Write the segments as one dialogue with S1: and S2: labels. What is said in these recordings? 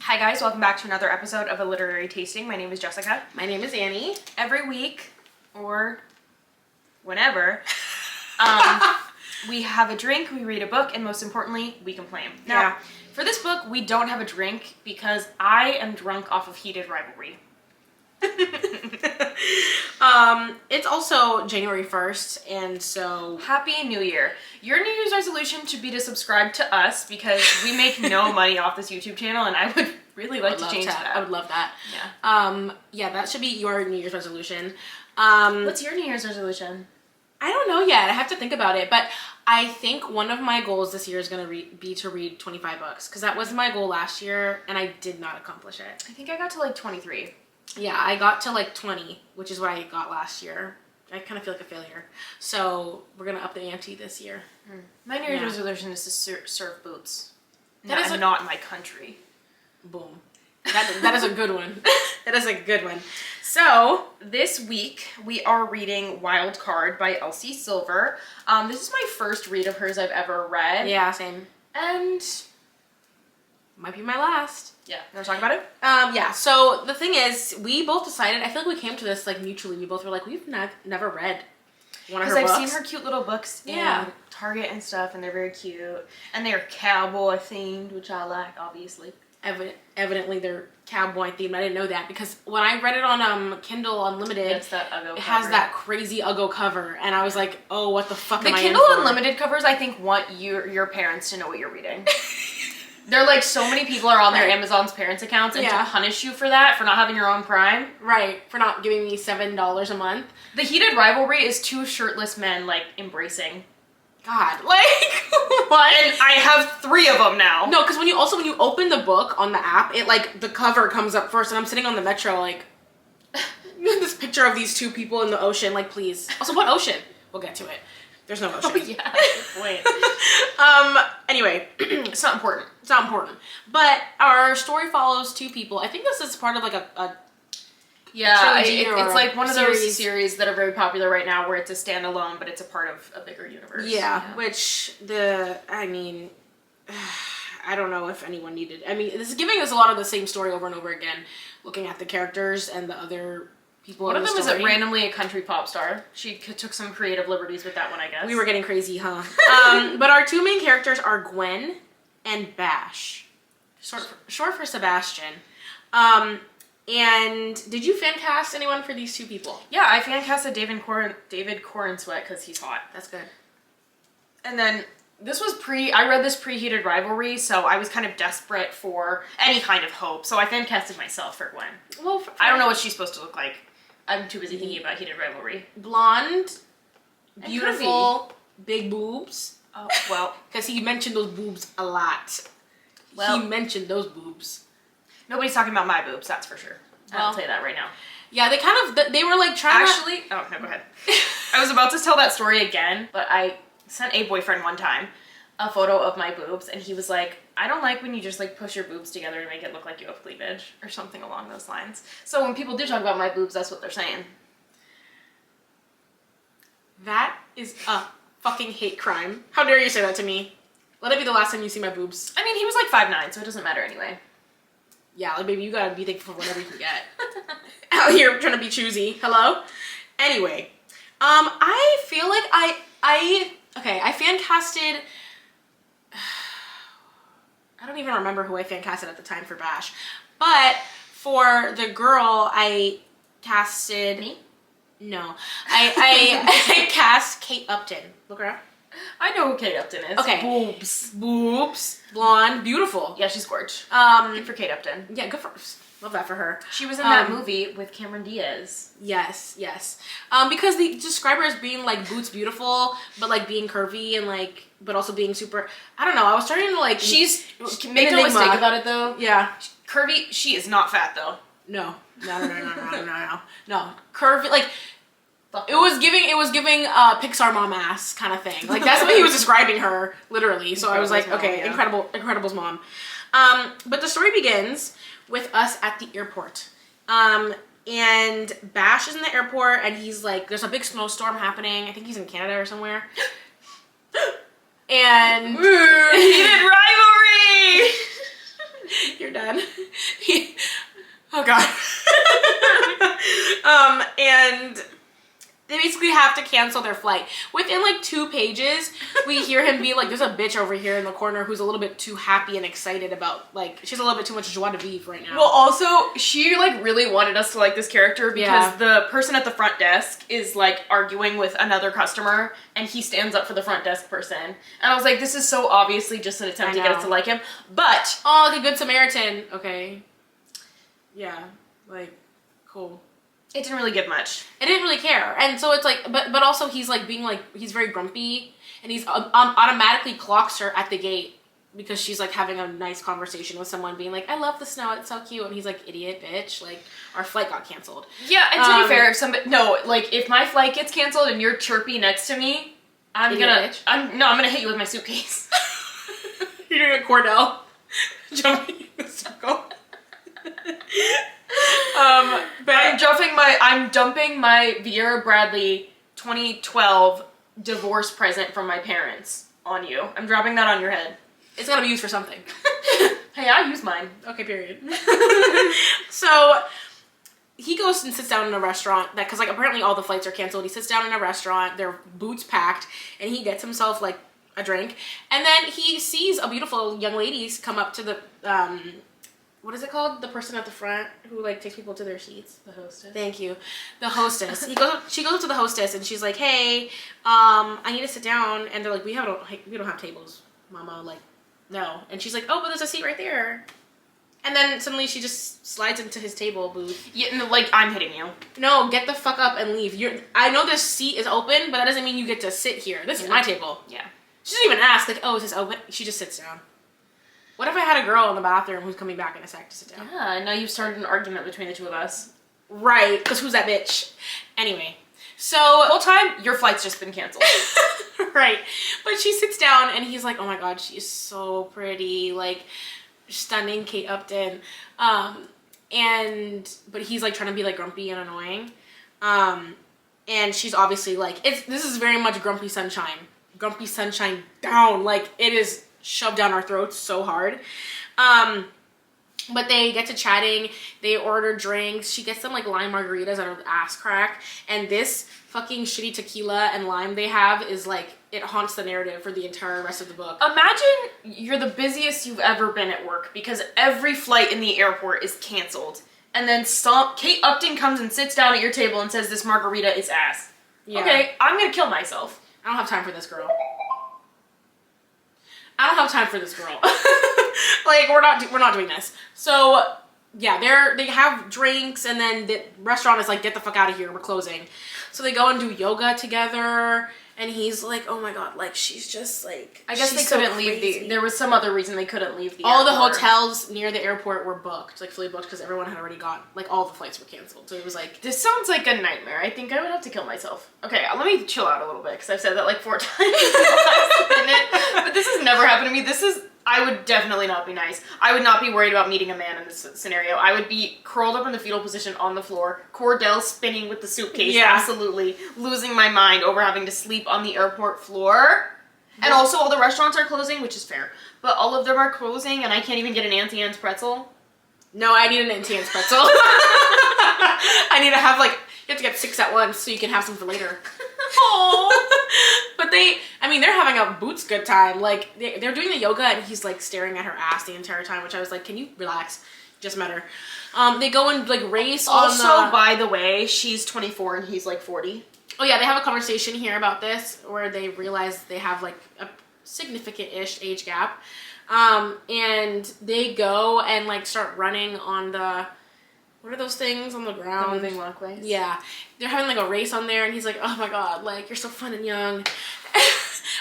S1: Hi guys, welcome back to another episode of A Literary Tasting. My name is Jessica.
S2: My name is Annie.
S1: Every week, or whenever, we have a drink, we read a book, and most importantly, we complain. Now, for this book, we don't have a drink because I am drunk off of heated rivalry.
S2: It's also January 1st, and so...
S1: Happy New Year. Your New Year's resolution should be to subscribe to us because we make no money off this YouTube channel, and I would really like to change that.
S2: I would love that.
S1: Yeah.
S2: Yeah, that should be your New Year's resolution.
S1: What's your New Year's resolution?
S2: I don't know yet. I have to think about it, but I think one of my goals this year is going to be to read 25 books, because that was my goal last year, and I did not accomplish it.
S1: I think I got to like 23.
S2: Yeah, I got to like 20, which is what I got last year. I kind of feel like a failure. So we're going to up the ante this year.
S1: My New Year's resolution is to serve boots.
S2: That is
S1: not in my country.
S2: Boom. That is a good one. That is a good one. So
S1: this week we are reading Wild Card by Elsie Silver. This is my first read of hers I've ever read.
S2: Yeah, same.
S1: And
S2: might be my last.
S1: Yeah. You want to talk about it?
S2: Yeah. So the thing is, we both decided, I feel like we came to this like mutually. We both were like, we've never read one of her books.
S1: Because I've seen her cute little books in Target and stuff, and they're very cute. And they're cowboy themed, which I like, obviously.
S2: Evidently they're cowboy themed. I didn't know that because when I read it on Kindle Unlimited,
S1: it's that Uggo cover.
S2: Has that crazy Uggo cover, and I was like, oh, what the fuck am I in for?
S1: The Kindle Unlimited covers, I think, want your parents to know what you're reading. They're like, so many people are on their Amazon's parents' accounts, and to punish you for that, for not having your own Prime.
S2: Right, for not giving me $7 a month.
S1: The heated rivalry is two shirtless men, like, embracing.
S2: God, like, what?
S1: And I have 3 of them now.
S2: No, because when you open the book on the app, it, like, the cover comes up first, and I'm sitting on the metro, like, this picture of these 2 people in the ocean, like, please. Also, what ocean? We'll get to it. There's no ocean.
S1: Oh, yeah, good point.
S2: Anyway.
S1: It's not important.
S2: It's not important. But our story follows 2 people. I think this is part of, like, a
S1: it's like one of those series that are very popular right now where it's a standalone, but it's a part of a bigger universe.
S2: Yeah, which I don't know if anyone needed. I mean, this is giving us a lot of the same story over and over again, looking at the characters and the other people.
S1: One of them is randomly a country pop star. She took some creative liberties with that one, I guess.
S2: We were getting crazy, huh? But our 2 main characters are Gwen and Bash, short for Sebastian. And did you fan cast anyone for these 2 people?
S1: Yeah, I fan casted David Corenswet because he's hot.
S2: That's good.
S1: And then this was I read this pre-heated rivalry, so I was kind of desperate for any kind of hope. So I fan casted myself for Gwen. Well, I don't know what she's supposed to look like. I'm too busy thinking about heated rivalry.
S2: Blonde, beautiful, big boobs.
S1: Oh, well.
S2: Because he mentioned those boobs a lot. Well, he mentioned those boobs.
S1: Nobody's talking about my boobs, that's for sure. I'll tell you that right now.
S2: Yeah, they were like trying
S1: to... Oh, no, go ahead. I was about to tell that story again, but I sent a boyfriend one time a photo of my boobs, and he was like, I don't like when you just like push your boobs together to make it look like you have cleavage, or something along those lines. So when people do talk about my boobs, that's what they're saying.
S2: That is a fucking hate crime. How dare you say that to me? Let it be the last time you see my boobs.
S1: I mean, he was like 5'9", so it doesn't matter anyway.
S2: Yeah, like, baby, you gotta be thankful for whatever you can get. Out here trying to be choosy. Hello? Anyway, I feel like I fan casted... I don't even remember who I fan casted at the time for Bash. But for the girl, I casted...
S1: Me?
S2: No. I cast Kate Upton. Look her up.
S1: I know who Kate Upton is.
S2: Okay. Boobs. Blonde. Beautiful.
S1: Yeah, she's gorgeous. Good for Kate Upton.
S2: Yeah, good for... Love that for her.
S1: She was in that movie with Cameron Diaz.
S2: Yes. Because they describe her as being like boots beautiful, but like being curvy and like, but also being super, I don't know. I was starting to like...
S1: Make no mistake about it though.
S2: Yeah.
S1: Curvy, she is not fat though.
S2: No. Curvy, like... It was giving Pixar mom ass kind of thing. Like that's what he was describing her, literally. So I was like, okay, Incredible's mom. But the story begins with us at the airport. And Bash is in the airport and he's like, there's a big snowstorm happening. I think he's in Canada or somewhere. And
S1: heated rivalry!
S2: You're done. then oh god. And they basically have to cancel their flight. Within like 2 pages, we hear him be like, there's a bitch over here in the corner who's a little bit too happy and excited about, like, she's a little bit too much joie de vivre right now.
S1: Well, also, she like really wanted us to like this character because the person at the front desk is like arguing with another customer and he stands up for the front desk person. And I was like, this is so obviously just an attempt to get us to like him. But
S2: oh, the Good Samaritan. Okay. Yeah. Like, cool.
S1: It didn't really give much.
S2: I didn't really care. And so it's like, but also he's like being like, he's very grumpy and he's automatically clocks her at the gate because she's like having a nice conversation with someone being like, I love the snow, it's so cute. And he's like, idiot bitch, like our flight got canceled.
S1: Yeah, and to be fair, if my flight gets canceled and you're chirpy next to me, I'm gonna hit you with my suitcase.
S2: You're doing a Cordell jumping in the circle.
S1: But I'm dumping my Vera Bradley 2012 divorce present from my parents on you. I'm dropping that on your head.
S2: It's gotta be used for something.
S1: Hey, I use mine.
S2: Okay, period. So he goes and sits down in a restaurant because like apparently all the flights are canceled. He sits down in a restaurant, their boots packed, and he gets himself like a drink. And then he sees a beautiful young lady come up to the what is it called? The person at the front who like takes people to their seats.
S1: The hostess.
S2: Thank you. The hostess. She goes up to the hostess and she's like, "Hey, I need to sit down." And they're like, "We don't have tables, Mama." Like, no. And she's like, "Oh, but there's a seat right there." And then suddenly she just slides into his table booth.
S1: Yeah, no, like I'm hitting you.
S2: No, get the fuck up and leave. I know this seat is open, but that doesn't mean you get to sit here. This is my table.
S1: Yeah.
S2: She doesn't even ask like, "Oh, is this open?" She just sits down. What if I had a girl in the bathroom who's coming back in a sec to sit down?
S1: Yeah, and now you've started an argument between the two of us.
S2: Right, because who's that bitch? Anyway, so...
S1: The whole time, your flight's just been canceled.
S2: Right. But she sits down and he's like, oh my god, she's so pretty. Like, stunning Kate Upton. But he's like trying to be like grumpy and annoying. And she's obviously like, this is very much Grumpy Sunshine. Grumpy Sunshine down. Like, it is shoved down our throats so hard. But they get to chatting, they order drinks, she gets them like lime margaritas out of ass crack, and this fucking shitty tequila and lime they have is like, it haunts the narrative for the entire rest of the book.
S1: Imagine you're the busiest you've ever been at work because every flight in the airport is canceled, and then Kate Upton comes and sits down at your table and says this margarita is ass. Yeah. Okay, I'm gonna kill myself.
S2: I don't have time for this girl. I don't have time for this girl. Like, we're not doing this. So, yeah, they have drinks, and then the restaurant is like, get the fuck out of here, we're closing. So they go and do yoga together, and he's like, oh my god, like, she's just like,
S1: I guess they couldn't leave there was some other reason they couldn't leave the
S2: all
S1: airport.
S2: The hotels near the airport were booked, like fully booked, because everyone had already like all the flights were canceled. So it was like,
S1: this sounds like a nightmare. I think I would have to kill myself. Okay, let me chill out a little bit, because I've said that like 4 times in the last minute, but this has never happened to me. I would definitely not be nice. I would not be worried about meeting a man in this scenario. I would be curled up in the fetal position on the floor, Cordell spinning with the suitcase, absolutely losing my mind over having to sleep on the airport floor. And also all the restaurants are closing, which is fair. But all of them are closing and I can't even get an Auntie Anne's pretzel.
S2: No, I need an Auntie Anne's pretzel. I need to have like, you have to get 6 at once so you can have some for later. But they're having a boots good time. Like, they're doing the yoga and he's like staring at her ass the entire time, which I was like, can you relax? Just met her. They go and like race
S1: also, by the way, she's 24 and he's like 40.
S2: Oh yeah, they have a conversation here about this where they realize they have like a significant-ish age gap. And they go and like start running on the, what are those things on the ground?
S1: The moving walkways.
S2: Yeah. They're having like a race on there and he's like, oh my god, like, you're so fun and young.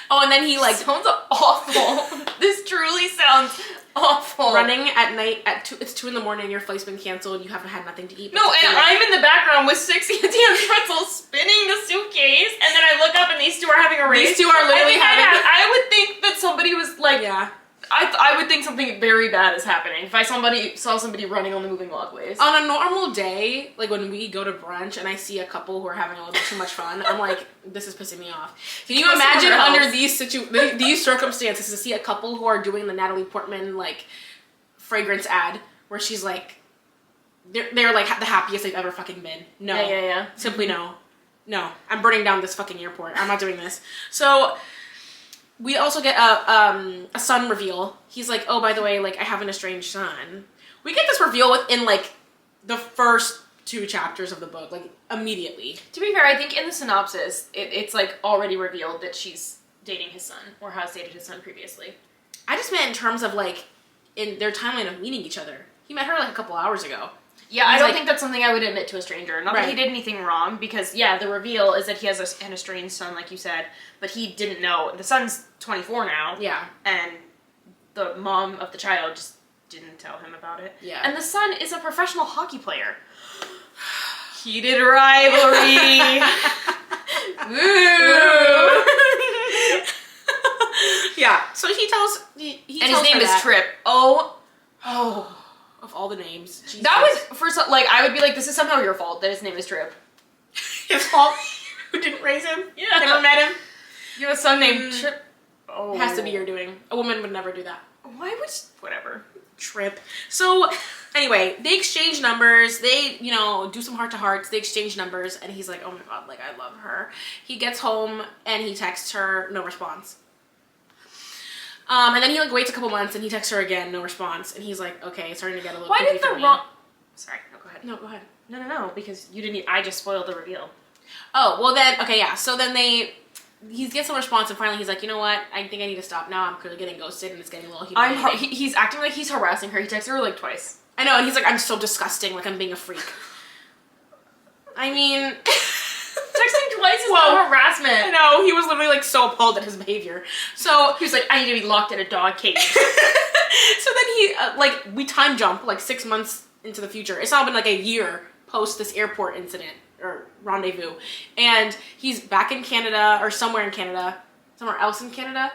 S2: Oh, and then he like...
S1: Sounds awful. This truly sounds awful.
S2: Running at night at 2, it's 2 in the morning, your flight's been canceled, you haven't had nothing to eat.
S1: No, and I'm in the background with 6 Auntie Anne's pretzels spinning the suitcase, and then I look up and these two are having a race.
S2: These two are literally
S1: I would think that somebody was like...
S2: Yeah.
S1: I would think something very bad is happening if I saw somebody running on the moving walkways.
S2: On a normal day, like when we go to brunch and I see a couple who are having a little bit too much fun, I'm like, this is pissing me off. Can you imagine under these circumstances to see a couple who are doing the Natalie Portman like fragrance ad where she's like, they're like the happiest they've ever fucking been. No.
S1: Yeah.
S2: Simply no. No. I'm burning down this fucking airport. I'm not doing this. So we also get a son reveal. He's like, oh, by the way, like, I have an estranged son. We get this reveal within, like, the first 2 chapters of the book, like, immediately.
S1: To be fair, I think in the synopsis, it's like already revealed that she's dating his son, or has dated his son previously.
S2: I just meant in terms of, like, in their timeline of meeting each other. He met her, like, a couple hours ago.
S1: Yeah, I don't think that's something I would admit to a stranger. Not that he did anything wrong, because, yeah, the reveal is that he has an estranged son, like you said, but he didn't know. The son's 24 now.
S2: Yeah.
S1: And the mom of the child just didn't tell him about it.
S2: Yeah.
S1: And the son is a professional hockey player. Heated rivalry. Woo!
S2: Yeah. So he tells
S1: and his name is Trip. Oh.
S2: Of all the names. Jesus.
S1: That was, first, like, I would be like, this is somehow your fault that his name is Trip.
S2: His fault? Who didn't raise him?
S1: Yeah.
S2: Never met him?
S1: You have a son named Trip. Oh.
S2: It has to be your doing. A woman would never do that.
S1: Why would whatever.
S2: Trip. So, anyway, they exchange numbers. They, you know, do some heart-to-hearts. They exchange numbers, and he's like, oh my god, like, I love her. He gets home, and he texts her, no response. And then he, like, waits a couple months, and he texts her again, no response. And he's like, okay, it's starting to get a little
S1: Why did the wrong... Sorry, no, go ahead.
S2: No, go ahead.
S1: No, because you didn't... I just spoiled the reveal.
S2: Oh, well then, okay, yeah. So then he gets a response, and finally he's like, you know what? I think I need to stop now. I'm clearly getting ghosted, and it's getting a little humiliating.
S1: He's acting like he's harassing her. He texted her, like, twice.
S2: I know, and he's like, I'm so disgusting, like I'm being a freak. I mean...
S1: Texting twice is not harassment.
S2: I know, he was literally like so appalled at his behavior. So
S1: he was like, I need to be locked in a dog cage.
S2: So then he, like, we time jump like 6 months into the future. It's now been like a year post this airport incident or rendezvous. And he's back in Canada or somewhere else in Canada.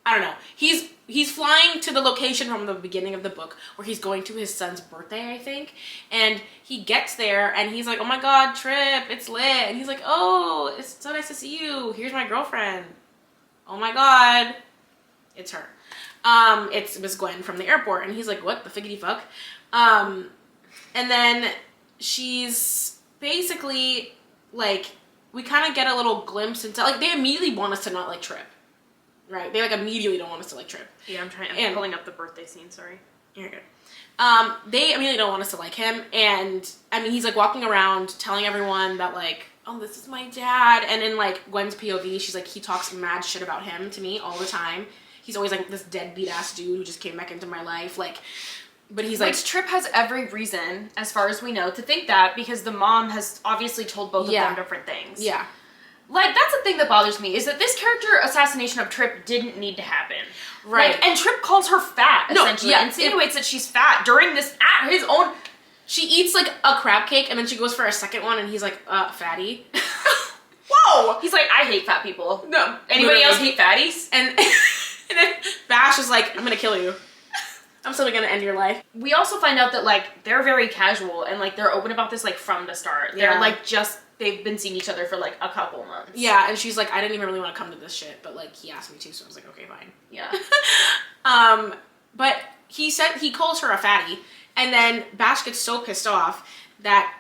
S2: I don't know. He's flying to the location from the beginning of the book where he's going to his son's birthday, I think. And he gets there and he's like, oh my god, Trip, it's lit. And he's like, oh, it's so nice to see you. Here's my girlfriend. Oh my god. It's her. It's Miss Gwen from the airport. And he's like, what the figgity fuck? And then she's basically like, we kind of get a little glimpse into, like, they immediately want us to not like Trip. Right, they like immediately don't want us to like Trip.
S1: Yeah, I'm pulling up the birthday scene. Sorry.
S2: You're good. They immediately don't want us to like him, and I mean he's like walking around telling everyone that like, oh, this is my dad, and in like Gwen's POV, she's like, he talks mad shit about him to me all the time. He's always like this deadbeat ass dude who just came back into my life, like. But he's like,
S1: Trip has every reason, as far as we know, to think that because the mom has obviously told both of them different things.
S2: Yeah.
S1: Like, that's the thing that bothers me, is that this character assassination of Trip didn't need to happen.
S2: Right.
S1: Like, and Trip calls her fat, essentially. Insinuates that she's fat during this, at his own...
S2: She eats, like, a crab cake, and then she goes for a second one, and he's like, fatty. Whoa!
S1: He's like, I hate fat people.
S2: No.
S1: Anybody else hate fatties?
S2: And then Bash is like, I'm gonna kill you. I'm simply gonna end your life.
S1: We also find out that, like, they're very casual, and, like, they're open about this, like, from the start.
S2: Yeah.
S1: They're, like, they've been seeing each other for, like, a couple months.
S2: Yeah, and she's like, I didn't even really want to come to this shit, but, like, he asked me to, so I was like, okay, fine.
S1: Yeah.
S2: But he calls her a fatty, and then Bash gets so pissed off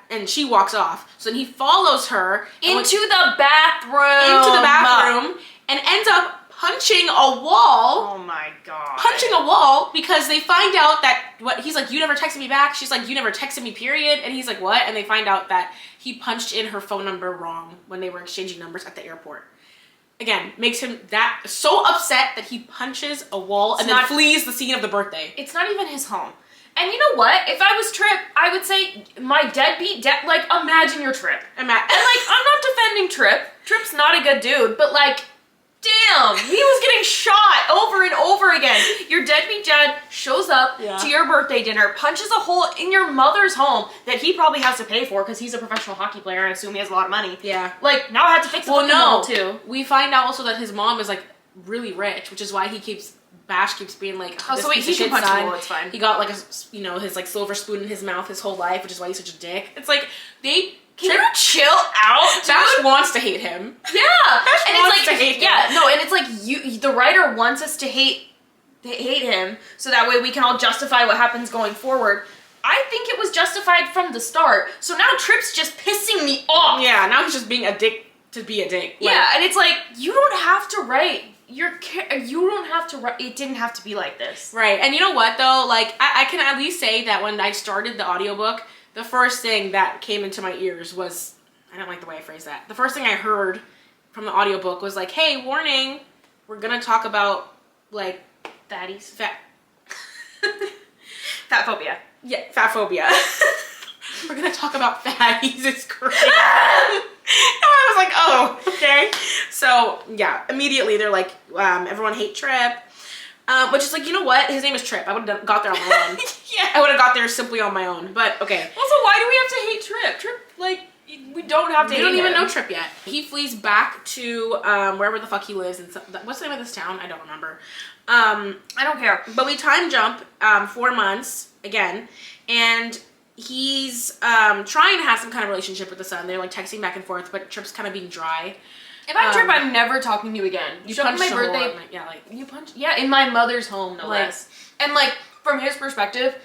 S2: and she walks off. So then he follows her
S1: into the bathroom.
S2: And ends up punching a wall.
S1: Oh my god.
S2: Punching a wall because they find out that he's like, you never texted me back. She's like, you never texted me, period. And he's like, what? And they find out that he punched in her phone number wrong when they were exchanging numbers at the airport. Again, makes him so upset that he punches a wall and then flees the scene of the birthday.
S1: It's not even his home. And you know what? If I was Trip, I would say, my deadbeat like, imagine your Trip. And like, I'm not defending Trip. Trip's not a good dude, but like, damn, he was getting shot over and over again. Your deadbeat dad shows up to your birthday dinner, punches a hole in your mother's home that he probably has to pay for because he's a professional hockey player and I assume he has a lot of money.
S2: Yeah.
S1: Like, now I have to fix the wall too.
S2: We find out also that his mom is like really rich, which is why Bash keeps being like,
S1: oh, so wait, he can punch a wall, it's fine.
S2: He got like his like silver spoon in his mouth his whole life, which is why he's such a dick. It's like,
S1: Can you chill out, dude?
S2: Bash wants to hate him.
S1: Yeah.
S2: Bash wants to hate him.
S1: Yeah, no, and it's like, the writer wants us to hate they hate him, so that way we can all justify what happens going forward. I think it was justified from the start. So now Trip's just pissing me off.
S2: Yeah, now he's just being a dick to be a dick. Like,
S1: yeah, and it's like, you don't have to write you don't have to write, it didn't have to be like this.
S2: Right, and you know what though, like, I can at least say that when I started the audiobook, the first thing that came into my ears was, I don't like the way I phrased that, the first thing I heard from the audiobook was like, hey, warning, we're gonna talk about, like,
S1: Fatties.
S2: Fat
S1: phobia.
S2: Yeah, fat phobia. We're gonna talk about fatties, it's great. I was like, oh, okay. So, yeah, immediately they're like, everyone hate Trip. Which is like, you know what? His name is Trip. I would have got there on my own.
S1: Yeah.
S2: I would have got there simply on my own, but okay.
S1: Also, why do we have to hate Trip? Trip, like, we don't have to hate him.
S2: We don't even know Trip yet. He flees back to wherever the fuck he lives. What's the name of this town? I don't remember.
S1: I don't care.
S2: But we time jump 4 months, again, and he's trying to have some kind of relationship with the son. They're like texting back and forth, but Trip's kind of being dry.
S1: If I'm Trip, I'm never talking to you again. You showed up my birthday. In my mother's home, no less. And like, from his perspective,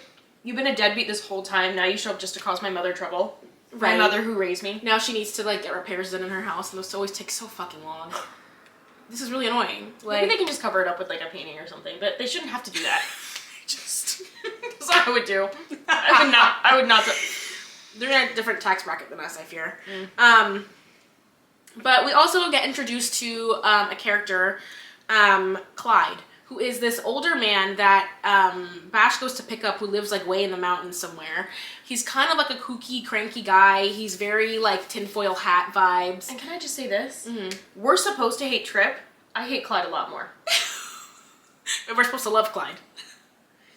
S1: you've been a deadbeat this whole time. Now you show up just to cause my mother trouble. Right. My mother who raised me.
S2: Now she needs to like get repairs done in her house, and those always take so fucking long. This is really annoying. Like,
S1: maybe they can just cover it up with like a painting or something, but they shouldn't have to do that. Just that's what I would do. I would not.
S2: They're in a different tax bracket than us, I fear. But we also get introduced to a character, Clyde, who is this older man that Bash goes to pick up, who lives like way in the mountains somewhere. He's kind of like a kooky, cranky guy. He's very like tinfoil hat vibes.
S1: And can I just say this? Mm-hmm. We're supposed to hate Trip. I hate Clyde a lot more.
S2: But we're supposed to love Clyde.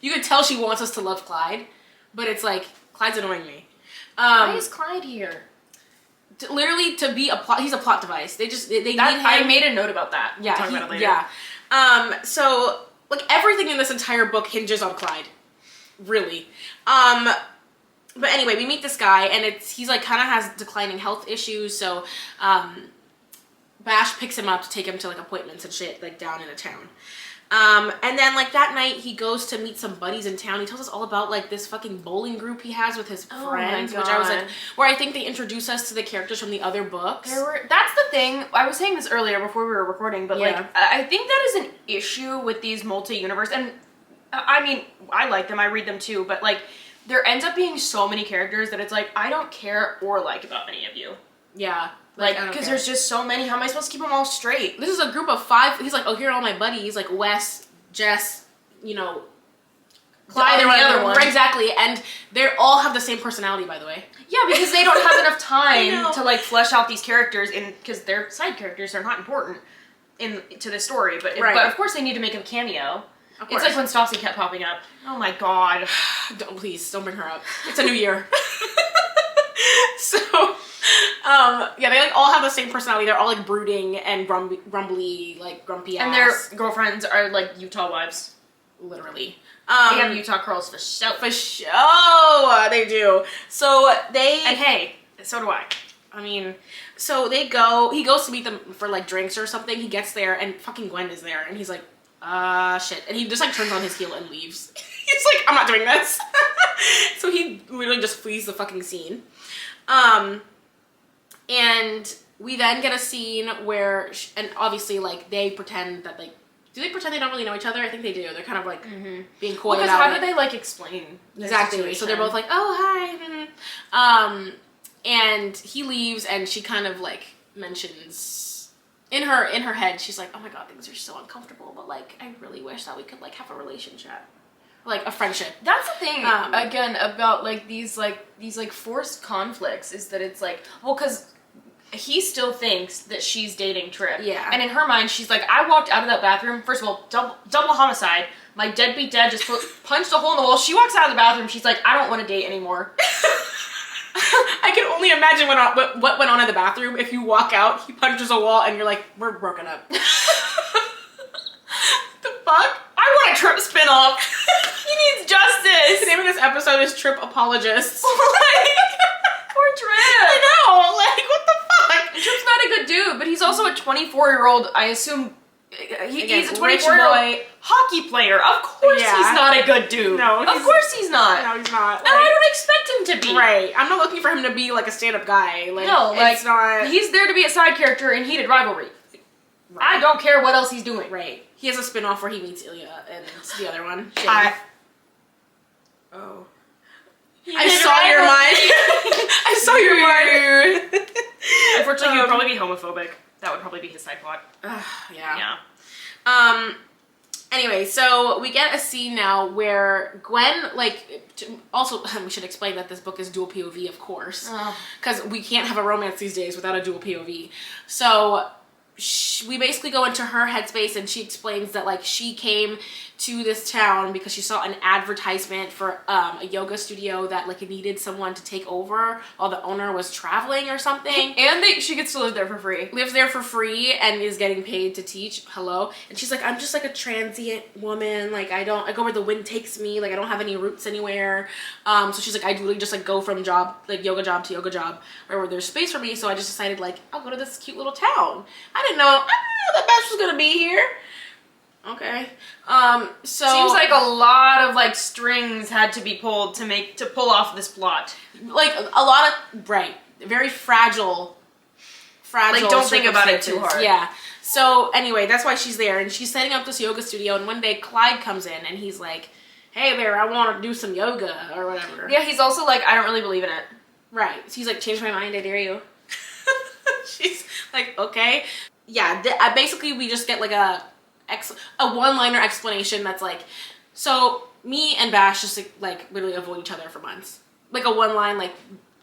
S2: You can tell she wants us to love Clyde, but it's like, Clyde's annoying me.
S1: Why is Clyde here?
S2: Literally to be a plot, he's a plot device. They need him.
S1: I made a note about that.
S2: Yeah,
S1: we'll talk about it later.
S2: Yeah. So like everything in this entire book hinges on Clyde, really. But anyway, we meet this guy, and he's like kind of has declining health issues. So Bash picks him up to take him to like appointments and shit, like down in a town. And then like that night he goes to meet some buddies in town. He tells us all about like this fucking bowling group he has with his friends, which I was like, where I think they introduce us to the characters from the other books.
S1: That's the thing. I was saying this earlier before we were recording, but like I think that is an issue with these multi-universe, and I mean, I like them, I read them too, but like there ends up being so many characters that it's like I don't care or like about any of you.
S2: Yeah.
S1: Like, because there's just so many. How am I supposed to keep them all straight?
S2: This is a group of 5. He's like, oh, here are all my buddies. Like, Wes, Jess, you know, Clyde, and the other one. Exactly. And they all have the same personality, by the way.
S1: Yeah, because they don't have enough time to, like, flesh out these characters. Because they're side characters. They're not important to the story. But of course, they need to make a cameo. It's like when Stassi kept popping up. Oh, my God.
S2: Please, don't bring her up. It's a new year. So... yeah, they like all have the same personality. They're all like brooding and grumbly, like grumpy ass.
S1: And their girlfriends are like Utah wives.
S2: Literally.
S1: They have Utah curls for show.
S2: For show, they do. So they...
S1: And hey, so do I.
S2: I mean, so he goes to meet them for like drinks or something. He gets there and fucking Gwen is there. And he's like, shit. And he just like turns on his heel and leaves. He's like, I'm not doing this. So he literally just flees the fucking scene. And we then get a scene where, and obviously, like, they pretend that, like, do they pretend they don't really know each other? I think they do. They're kind of, like, being coy about it.
S1: Because how do they, like, explain
S2: Exactly. So they're both like, oh, hi. And he leaves, and she kind of, like, mentions, in her head, she's like, oh my God, things are so uncomfortable, but, like, I really wish that we could, like, have a relationship. Like a friendship.
S1: That's the thing, again, about, like, these forced conflicts, is that it's like, well, because he still thinks that she's dating Trip.
S2: Yeah.
S1: And in her mind, she's like, I walked out of that bathroom, first of all, double homicide, my deadbeat dad just punched a hole in the wall. She walks out of the bathroom, she's like, I don't want to date anymore.
S2: I can only imagine what went on in the bathroom. If you walk out, he punches a wall, and you're like, we're broken up. The fuck?
S1: I want a Trip spinoff. He needs justice.
S2: The name of this episode is Trip Apologists.
S1: Poor Trip.
S2: I know. Like, what the fuck?
S1: Trip's not a good dude, but he's also a 24-year-old, I assume, he's a 24-year-old hockey player. Of course he's not a good dude.
S2: No,
S1: of course he's not.
S2: No, he's not.
S1: And I don't expect him to be.
S2: Right. I'm not looking for him to be like a stand-up guy. Like,
S1: no, like,
S2: it's not.
S1: He's there to be a side character in heated rivalry. Right. I don't care what else he's doing.
S2: Right. He has a spin-off where he meets Ilya and the other one. Oh. I saw your mind. I saw your mind.
S1: Unfortunately, he would probably be homophobic. That would probably be his side plot.
S2: Yeah. Anyway, so we get a scene now where Gwen, like, also, we should explain that this book is dual POV, of course. Because we can't have a romance these days without a dual POV. So we basically go into her headspace and she explains that, like, she came to this town because she saw an advertisement for a yoga studio that, like, it needed someone to take over while the owner was traveling or something.
S1: And she gets to live there for free.
S2: Lives there for free and is getting paid to teach. Hello. And she's like, I'm just like a transient woman. Like, I go where the wind takes me. Like, I don't have any roots anywhere. So she's like, I literally just like go from yoga job to yoga job where there's space for me. So I just decided, like, I'll go to this cute little town. I didn't know the best was gonna be here. Okay. So
S1: seems like a lot of, like, strings had to be pulled to pull off this plot.
S2: Like, a lot of, right, very fragile.
S1: Like, don't think about it too hard.
S2: Yeah. So anyway, that's why she's there, and she's setting up this yoga studio, and one day Clyde comes in and he's like, hey there, I want to do some yoga or whatever.
S1: Yeah, he's also like, I don't really believe in it.
S2: Right. So he's like, change my mind, I dare you. She's like, okay. Yeah, basically we just get like a one-liner explanation that's like, so me and Bash just like literally avoid each other for months. Like a one-line, like,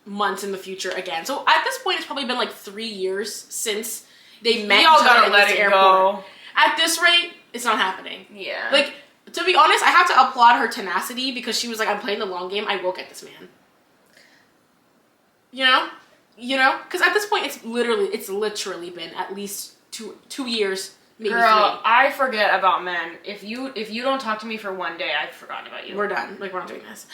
S2: months in the future again. So at this point, it's probably been like 3 years since they met.
S1: Y'all gotta let it go.
S2: At this rate, it's not happening.
S1: Yeah.
S2: Like, to be honest, I have to applaud her tenacity because she was like, I'm playing the long game. I will get this man. You know? Because at this point, it's literally been at least two years, maybe
S1: Girl,
S2: 3.
S1: I forget about men. If you don't talk to me for one day, I've forgotten about you.
S2: We're done. Like, we're not doing this.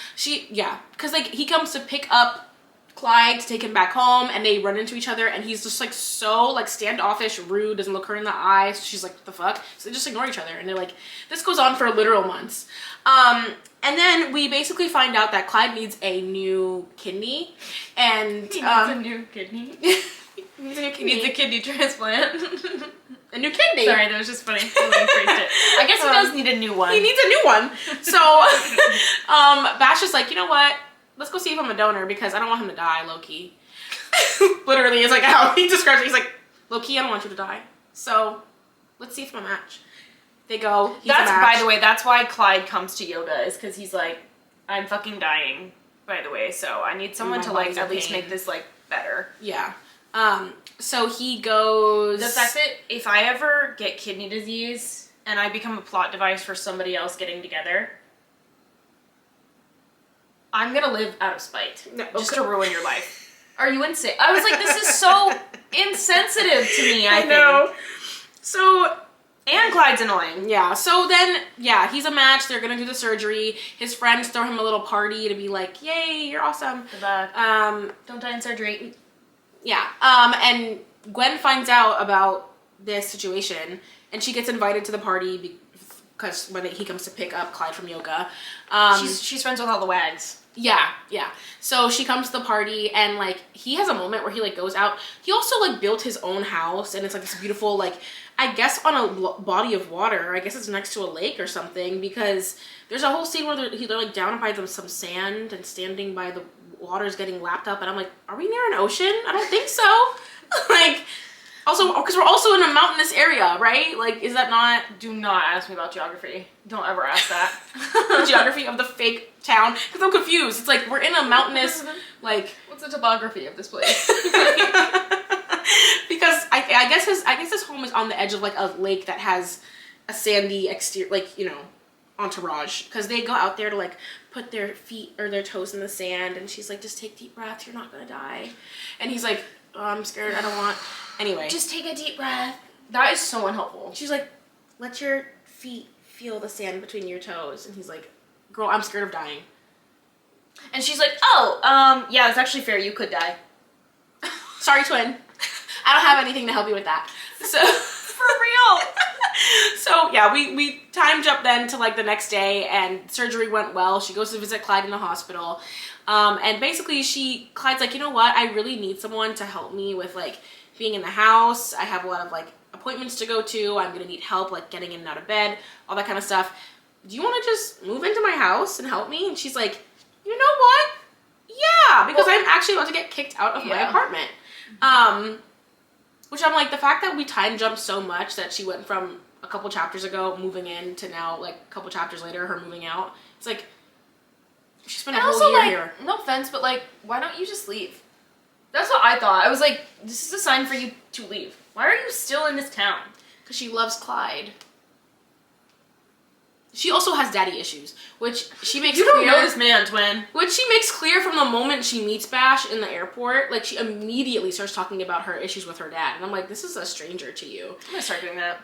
S2: Because like he comes to pick up Clyde to take him back home, and they run into each other, and he's just like so like standoffish, rude, doesn't look her in the eye. So she's like, what the fuck? So they just ignore each other, and they're like, this goes on for literal months. And then we basically find out that Clyde needs a new kidney, and
S1: he needs a new kidney.
S2: He needs a kidney transplant. A new kidney.
S1: Sorry, that was just funny. I phrased it. I guess he does need a new one.
S2: He needs a new one. So, Bash is like, you know what? Let's go see if I'm a donor because I don't want him to die, low-key. Literally, it's like how he describes it. He's like, low-key, I don't want you to die. So, let's see if I'm a match. They go. He's a match.
S1: By the way, that's why Clyde comes to yoga, is because he's like, I'm fucking dying, by the way, so I need someone to, like, at least make this, like, better.
S2: Yeah. So he goes...
S1: The fact that if I ever get kidney disease and I become a plot device for somebody else getting together, I'm gonna live out of spite.
S2: No,
S1: just to ruin your life. Are you insane? I was like, this is so insensitive to me, I think.
S2: know. So...
S1: And Clyde's annoying.
S2: Yeah, so then, yeah, he's a match. They're gonna do the surgery. His friends throw him a little party to be like, yay, you're awesome.
S1: Good luck. Don't die in surgery.
S2: Yeah, and Gwen finds out about this situation, and she gets invited to the party because when he comes to pick up Clyde from yoga.
S1: She's friends with all the wags.
S2: Yeah. So she comes to the party, and, like, he has a moment where he, like, goes out. He also, like, built his own house, and it's, like, this beautiful, like, I guess on a body of water. I guess it's next to a lake or something, because there's a whole scene where they're like, down by some sand and standing by the water's getting lapped up, and I'm like, are we near an ocean? I don't think so. Like, also, because we're also in a mountainous area, right? Like, is that not...
S1: Do not ask me about geography. Don't ever ask that.
S2: Geography of the fake town. Because I'm confused. It's like, we're in a mountainous, like...
S1: What's the topography of this place?
S2: Because I guess his home is on the edge of, like, a lake that has a sandy exterior, like, you know, entourage. Because they go out there to, like, put their feet or their toes in the sand, and she's like, just take deep breaths, you're not gonna die. And he's like, oh, I'm scared, I don't want... Anyway.
S1: Just take a deep breath. That is so unhelpful.
S2: She's like, let your feet feel the sand between your toes. And he's like, girl, I'm scared of dying.
S1: And she's like, oh, yeah, that's actually fair, you could die.
S2: Sorry, twin. I don't have anything to help you with that. So
S1: For real.
S2: So yeah, we time jump then to like the next day, and surgery went well. She goes to visit Clyde in the hospital, and basically Clyde's like, you know what? I really need someone to help me with like being in the house. I have a lot of like appointments to go to. I'm gonna need help like getting in and out of bed, all that kind of stuff. Do you want to just move into my house and help me? And she's like, you know what? Yeah, because I'm actually about to get kicked out of my apartment. Which I'm like, the fact that we time jumped so much that she went from a couple chapters ago moving in to now like a couple chapters later her moving out. It's like she spent a whole year here.
S1: No offense, but like, why don't you just leave? That's what I thought. I was like, this is a sign for you to leave. Why are you still in this town?
S2: Because she loves Clyde. She also has daddy issues, which she makes
S1: clear. You don't know
S2: this
S1: this man, twin.
S2: Which she makes clear from the moment she meets Bash in the airport. Like, she immediately starts talking about her issues with her dad. And I'm like, this is a stranger to you.
S1: I'm gonna start doing that.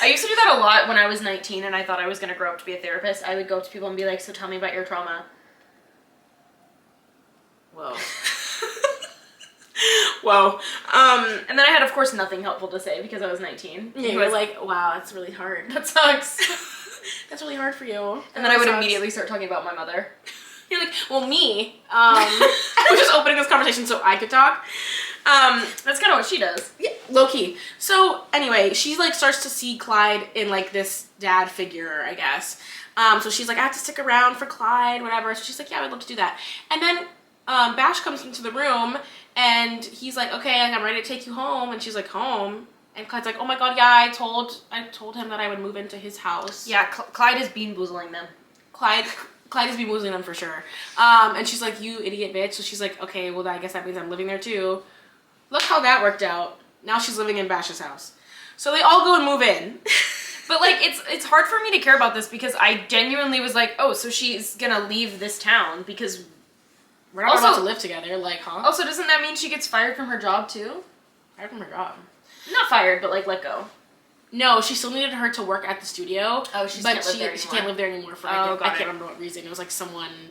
S1: I used to do that a lot when I was 19 and I thought I was gonna grow up to be a therapist. I would go up to people and be like, so tell me about your trauma.
S2: Whoa. Whoa.
S1: And then I had, of course, nothing helpful to say because I was 19.
S2: Yeah, you were like, wow, that's really hard.
S1: That sucks.
S2: That's really hard for you.
S1: And then I would immediately start talking about my mother.
S2: You're like, well, me. I was just opening this conversation so I could talk.
S1: That's kind of what she does.
S2: Yeah, low key. So anyway, she like starts to see Clyde in like this dad figure, I guess. So she's like, I have to stick around for Clyde, whatever. So she's like, yeah, I'd love to do that. And then Bash comes into the room and he's like, okay, I'm ready to take you home. And she's like, home? And Clyde's like, oh my god, yeah, I told him that I would move into his house.
S1: Yeah, Clyde is bean boozling them.
S2: Clyde is bean boozling them for sure. And she's like, you idiot bitch. So she's like, okay, well, I guess that means I'm living there too. Look how that worked out. Now she's living in Bash's house. So they all go and move in.
S1: But like, it's hard for me to care about this because I genuinely was like, oh, so she's gonna leave this town because
S2: we're not about to live together. Like, huh?
S1: Also, doesn't that mean she gets fired from her job too?
S2: Fired from her job?
S1: Not fired, but like let go.
S2: No, she still needed her to work at the studio.
S1: Oh, she can't
S2: live there anymore for I can't remember what reason. It was like some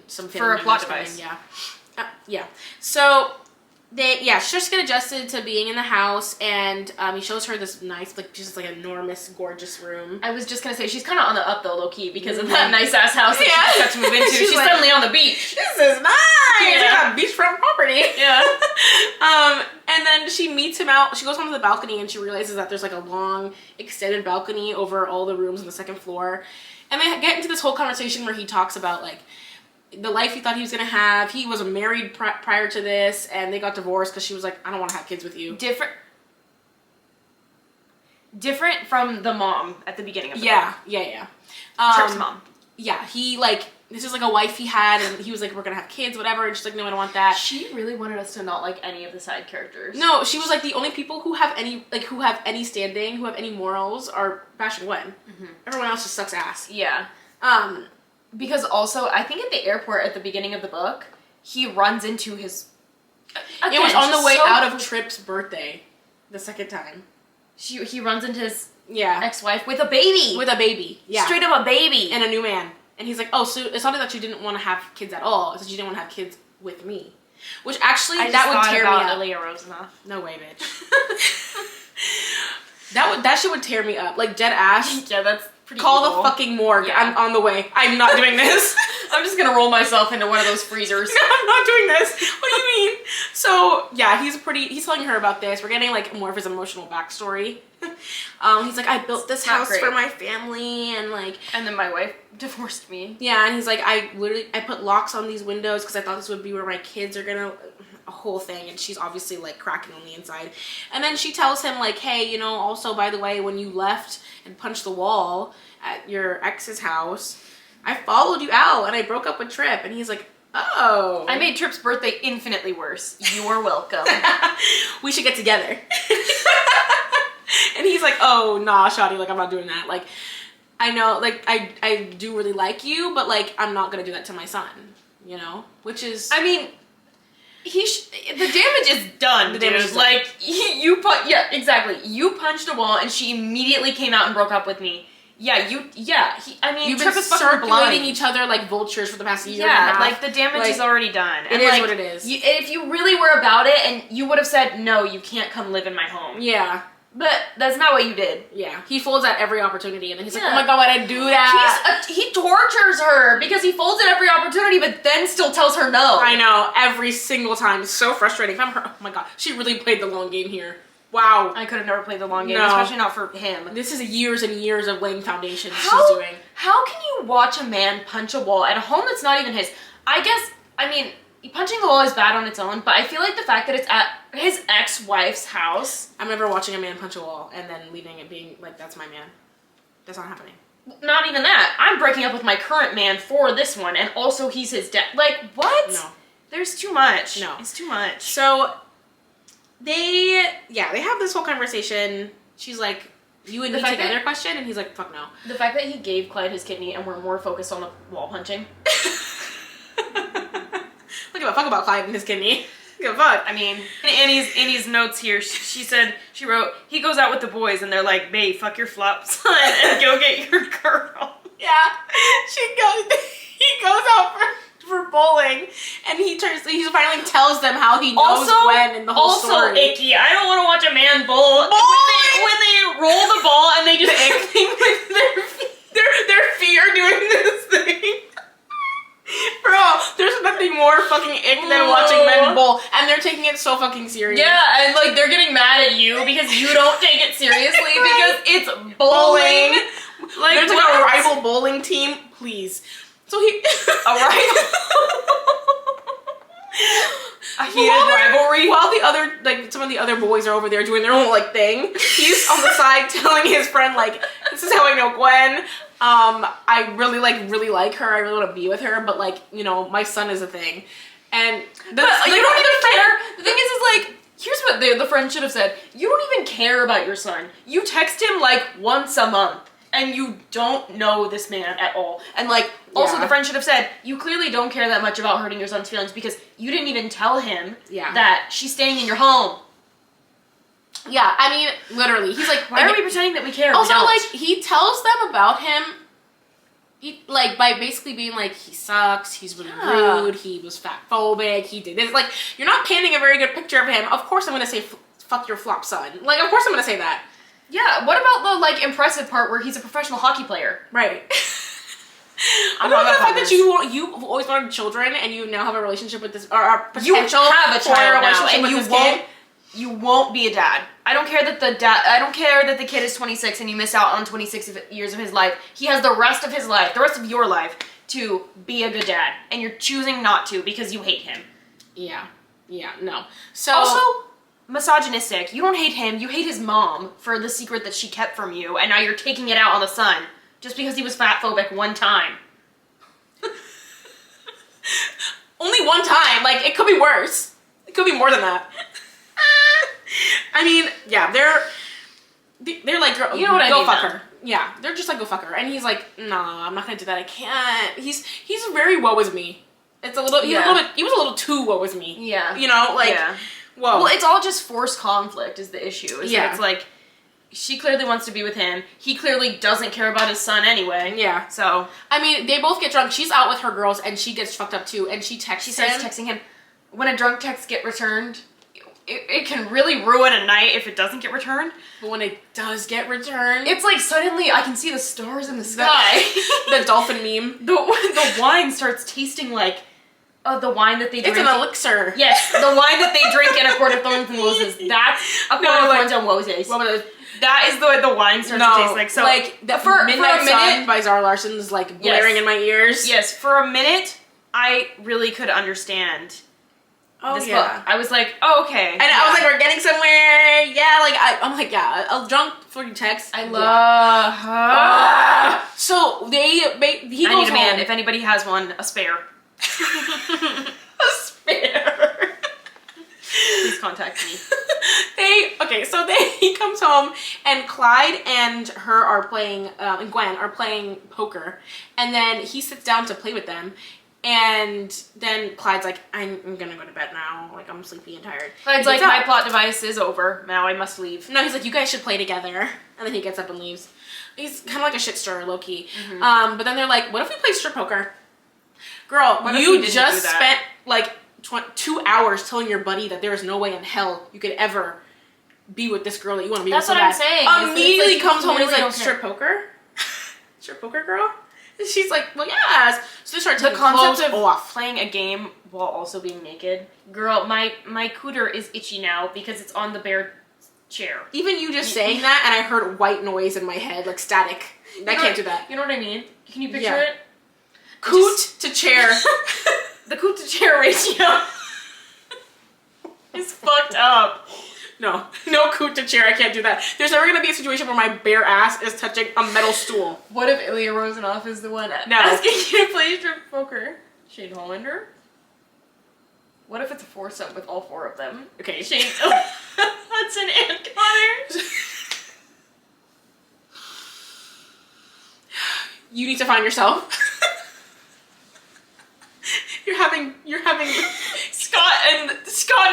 S1: for a plot device.
S2: Yeah, yeah. So she's just get adjusted to being in the house, and he shows her this nice, like just like enormous, gorgeous room.
S1: I was just gonna say she's kind of on the up though, low key, because of that nice ass house that she got to move into. she's like, suddenly on the beach.
S2: This is nice. Yeah, beachfront property.
S1: Yeah.
S2: And then she meets him out. She goes onto the balcony and she realizes that there's like a long, extended balcony over all the rooms on the second floor. And they get into this whole conversation where he talks about like the life he thought he was gonna have. He was married prior to this, and they got divorced because she was like, I don't want to have kids with you.
S1: Different from the mom at the beginning of the book.
S2: Yeah.
S1: Trip's mom.
S2: Yeah, he like, this is like a wife he had, and he was like, we're gonna have kids, whatever, and she's like, no, I don't want that.
S1: She really wanted us to not like any of the side characters.
S2: No, she was like, the only people who have any standing, who have any morals are Bash and Gwen. Mm-hmm. Everyone else just sucks ass.
S1: Yeah. Because also, I think at the airport at the beginning of the book, he runs into his...
S2: It was on the way out of Trip's birthday, the second time.
S1: He runs into his ex-wife with a baby.
S2: Yeah.
S1: Straight up a baby.
S2: And a new man. And he's like, oh, so it's not that you didn't want to have kids at all. It's that you didn't want to have kids with me. Which actually, that would tear me up.
S1: Aaliyah Rosenoff.
S2: No way, bitch. that shit would tear me up. Like, dead ass.
S1: Yeah, that's pretty
S2: Call
S1: evil.
S2: the fucking morgue. Yeah. I'm on the way. I'm not doing this.
S1: I'm just gonna roll myself into one of those freezers.
S2: No, I'm not doing this. What do you mean? So, yeah, he's telling her about this. We're getting, like, more of his emotional backstory. He's like, I built this house for my family, and, like...
S1: And then my wife divorced me.
S2: Yeah, and he's like, I put locks on these windows because I thought this would be where my kids are gonna... A whole thing, and she's obviously, like, cracking on the inside. And then she tells him, like, hey, you know, also, by the way, when you left and punched the wall at your ex's house... I followed you out and I broke up with Trip. And he's like, oh.
S1: I made Trip's birthday infinitely worse. You're welcome.
S2: We should get together. And he's like, oh, nah, Shawty, like, I'm not doing that. Like, I know, like, I do really like you, but, like, I'm not going to do that to my son, you know? Which is...
S1: I mean, the damage is done,
S2: The damage is done.
S1: Like, yeah, exactly. You punched a wall and she immediately came out and broke up with me. I mean,
S2: you've
S1: Trip
S2: been
S1: is fucking blind.
S2: circulating each other like vultures for the past year and a half.
S1: Like, the damage is already done.
S2: It is what it is.
S1: If you really were about it, and you would have said, no, you can't come live in my home.
S2: Yeah.
S1: But that's not what you did.
S2: Yeah. He folds at every opportunity, and then he's like, oh my god, why'd I do that?
S1: He tortures her because he folds at every opportunity, but then still tells her no.
S2: I know. Every single time. It's so frustrating. If I'm her, oh my god. She really played the long game here. Wow.
S1: I could have never played the long game, especially not for him.
S2: This is years and years of laying foundation she's doing.
S1: How can you watch a man punch a wall at a home that's not even his? I mean, punching the wall is bad on its own, but I feel like the fact that it's at his ex-wife's house.
S2: I'm never watching a man punch a wall and then leaving it being like, that's my man. That's not happening.
S1: Not even that. I'm breaking up with my current man for this one, and also he's his dad. Like, what?
S2: No.
S1: There's too much.
S2: No.
S1: It's too much.
S2: So, they have this whole conversation. She's like, you and me together question? And he's like, fuck no.
S1: The fact that he gave Clyde his kidney and we're more focused on the wall punching.
S2: Look at fuck about Clyde and his kidney. Give a fuck.
S1: I mean, in Annie's notes here, she wrote, he goes out with the boys and they're like, babe, fuck your flop son and go get your girl.
S2: Yeah. He goes out for bowling and he finally tells them how he knows Gwen and the whole story.
S1: Also icky. I don't want to watch a man bowl. When they roll the ball and they just ick with their feet.
S2: Their feet are doing this thing. Bro, there's nothing more fucking ick than watching men bowl, and they're taking it so fucking serious.
S1: Yeah, and like they're getting mad at you because you don't take it seriously because it's bowling.
S2: Like, there's like a rival bowling team, please. So he
S1: a rival. A heated rivalry.
S2: While the other, like, some of the other boys are over there doing their own, like, thing, he's on the side telling his friend, like, this is how I know Gwen. I really like her. I really want to be with her, but, like, you know, my son is a thing. And
S1: you don't even care. The thing is like, here's what the friend should have said. You don't even care about your son. You text him, like, once a month. And you don't know this man at all. And, like, also the friend should have said, you clearly don't care that much about hurting your son's feelings because you didn't even tell him that she's staying in your home.
S2: Yeah, I mean, literally. He's like,
S1: why are we pretending that we care?
S2: Also, like, he tells them about him, by basically being like, he sucks, he's really rude, he was fat-phobic, he did this. Like, you're not painting a very good picture of him. Of course I'm going to say, fuck your flop son. Like, of course I'm going to say that. Yeah,
S1: what about the, like, impressive part where he's a professional hockey player?
S2: Right. I love the fact that you've always wanted children and you now have a relationship with this, or potential
S1: you have a child now, and
S2: you
S1: won't be a dad. I don't care that the kid is 26 and you miss out on 26 years of his life. He has the rest of his life, the rest of your life, to be a good dad, and you're choosing not to because you hate him.
S2: Yeah, no. So
S1: also, misogynistic. You don't hate him, you hate his mom for the secret that she kept from you, and now you're taking it out on the son just because he was fat-phobic one time.
S2: Only one time. Like, it could be worse. It could be more than that. I mean, yeah, they're like, girl,
S1: you know what I mean,
S2: go fuck her. Yeah, they're just like, go fuck her. And he's like, nah, I'm not gonna do that. I can't. He's very woe is me. It's a little, he was a little too woe is me.
S1: Yeah.
S2: You know, like, whoa.
S1: Well, it's all just forced conflict is the issue. It's like, she clearly wants to be with him. He clearly doesn't care about his son anyway.
S2: Yeah.
S1: So,
S2: I mean, they both get drunk. She's out with her girls, and she gets fucked up too. And she starts
S1: texting him. When a drunk text get returned, it can really ruin a night if it doesn't get returned.
S2: But when it does get returned,
S1: it's like suddenly I can see the stars in the sky.
S2: The dolphin meme.
S1: The wine starts tasting like the wine that they drink.
S2: It's an elixir.
S1: Yes, the wine that they drink in A Court of Thorns and Roses. That's A Court of Thorns and Roses. That is the way the wine starts to taste like. So,
S2: like, for Midnight Sun by Zara Larsson is like blaring in my ears.
S1: Yes, for a minute, I really could understand this book. I was like, oh, okay.
S2: And I was like, we're getting somewhere. Yeah, like, I'm like, yeah, a drunk fucking text.
S1: I love her.
S2: So, he goes
S1: I need a man. If anybody has one, a spare.
S2: A spare.
S1: Please contact me.
S2: He comes home and Clyde and her are playing, and Gwen are playing poker, and then he sits down to play with them, and then Clyde's like, I'm gonna go to bed now, like, I'm sleepy and tired.
S1: Clyde's like, my plot device is over, now I must leave.
S2: No, he's like, you guys should play together, and then he gets up and leaves. He's kind of like a shit stirrer, low key. But then they're like, what if we play strip poker? Girl, you just spent like 2 hours telling your buddy that there is no way in hell you could ever be with this girl that you want to be with so bad.
S1: That's what I'm saying.
S2: Immediately comes home and he's like, strip poker? Strip poker, girl? And she's like, well, yes. So they start taking clothes off.
S1: Playing a game while also being naked. Girl, my cooter is itchy now because it's on the bare chair.
S2: Even you just saying that, and I heard white noise in my head, like static. I can't do that.
S1: You know what I mean? Can you picture it?
S2: Coot to chair.
S1: The coot to chair ratio is fucked up.
S2: No coot to chair. I can't do that. There's never gonna be a situation where my bare ass is touching a metal stool.
S1: What if Ilya Rozanov is the one asking you to play strip poker? Shane Hollander? What if it's a foursome with all 4 of them?
S2: Okay.
S1: Shane Hudson and Connor.
S2: You need to find yourself. You're having
S1: Scott and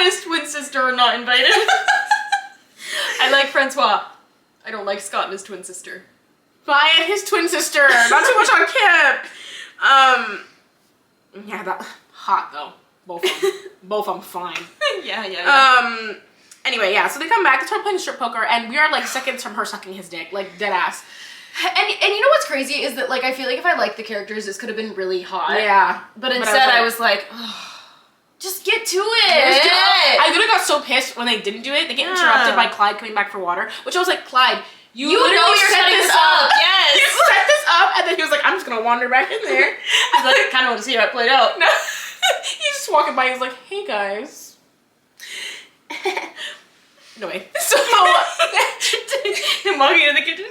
S1: his twin sister are not invited. I like Francois. I don't like Scott and his twin sister.
S2: Bye and his twin sister. Not too much on Kip. Yeah, that hot though. Both of them fine.
S1: Yeah.
S2: Anyway, yeah. So they come back. They start playing strip poker, and we are like seconds from her sucking his dick, like dead ass.
S1: And you know what's crazy is that, like, I feel like if I liked the characters, this could have been really hot.
S2: Yeah.
S1: But instead I was like, oh, just get to it.
S2: I literally got so pissed when they didn't do it. They get interrupted by Clyde coming back for water, which I was like, Clyde, you know you're setting this up.
S1: Yes.
S2: You set this up, and then he was like, I'm just gonna wander back in there.
S1: He's like, I kind of want to see how it played out.
S2: No. He's just walking by. He's like, hey guys. No way. So
S1: him walking into the kitchen.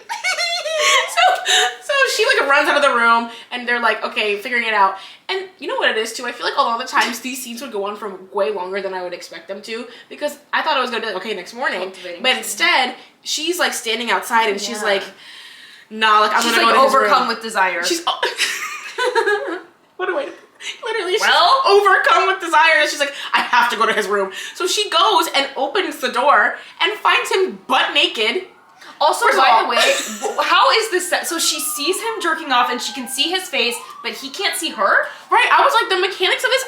S2: So she like runs out of the room, and they're like, okay, figuring it out. And you know what it is too? I feel like a lot of the times these scenes would go on for way longer than I would expect them to, because I thought it was gonna be like, okay, next morning. But instead, she's like standing outside, and she's like, nah, like I'm gonna go to his room.
S1: Overcome with desire.
S2: She's what a way to. Literally, she's
S1: well,
S2: overcome with desire. And she's like, I have to go to his room. So she goes and opens the door and finds him butt naked.
S1: Also, by the way, how is this set? So she sees him jerking off and she can see his face, but he can't see her?
S2: Right, I was like, the mechanics of this,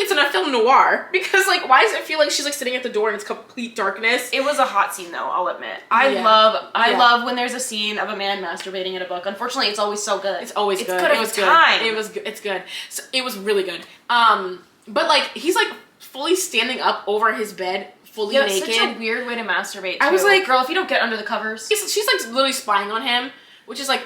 S2: it's in a film noir. Because, like, why does it feel like she's, like, sitting at the door and it's complete darkness?
S1: It was a hot scene, though, I'll admit. I love when there's a scene of a man masturbating in a book. Unfortunately, it's always so good.
S2: It's always good.
S1: It was good.
S2: It was good. It's good. So, it was really good. But, like, he's, like, fully standing up over his bed, fully naked.
S1: Such a weird way to masturbate, too.
S2: I was like,
S1: girl, if you don't get under the covers.
S2: She's like literally spying on him, which is like,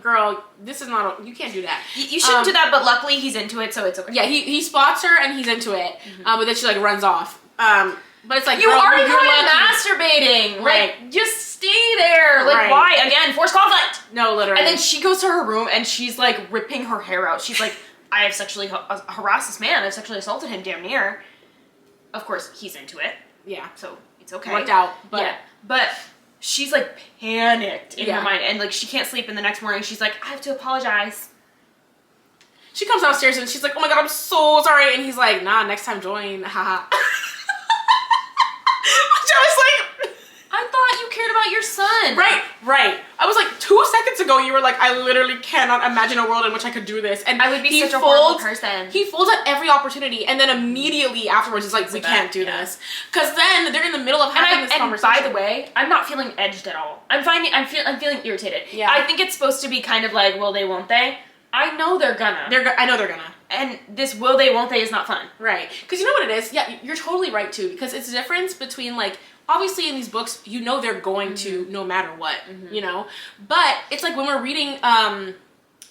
S2: girl, this is not, you can't do that.
S1: You shouldn't do that, but luckily he's into it, so it's okay.
S2: Yeah, he spots her and he's into it, but then she like runs off. But it's like,
S1: you already masturbating, right? Just stay there. Like, why? Again, forced conflict.
S2: No, literally.
S1: And then she goes to her room and she's like ripping her hair out. She's like, I have sexually harassed this man. I've sexually assaulted him damn near. Of course, he's into it.
S2: Yeah.
S1: So it's okay.
S2: Worked out. But
S1: yeah. But she's like panicked in her mind. And like she can't sleep, and the next morning she's like, I have to apologize.
S2: She comes downstairs and she's like, oh my god, I'm so sorry. And he's like, nah, next time join. Haha. Which I was like,
S1: I thought you cared about your son.
S2: Right. I was like, 2 seconds ago, you were like, I literally cannot imagine a world in which I could do this. And
S1: I would be such a horrible person.
S2: He folds at every opportunity, and then immediately afterwards, he's like, we can't do this. Because then they're in the middle of having this conversation.
S1: By the way, I'm not feeling edged at all. I'm feeling irritated.
S2: Yeah.
S1: I think it's supposed to be kind of like, will they, won't they? I know they're gonna.
S2: I know they're gonna.
S1: And this will they, won't they is not fun.
S2: Right. Because you know what it is? Yeah, you're totally right, too. Because it's a difference between, like, obviously in these books, you know they're going to no matter what, you know? But it's like when we're reading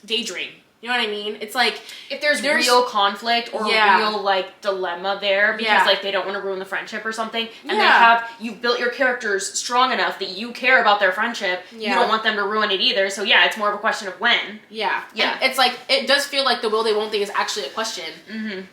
S2: Daydream. You know what I mean? It's like
S1: if there's real conflict or real like dilemma there because like they don't want to ruin the friendship or something, and you've built your characters strong enough that you care about their friendship. You don't want them to ruin it either. So yeah, it's more of a question of when. Yeah. And it's like it does feel like the will they won't they is actually a question.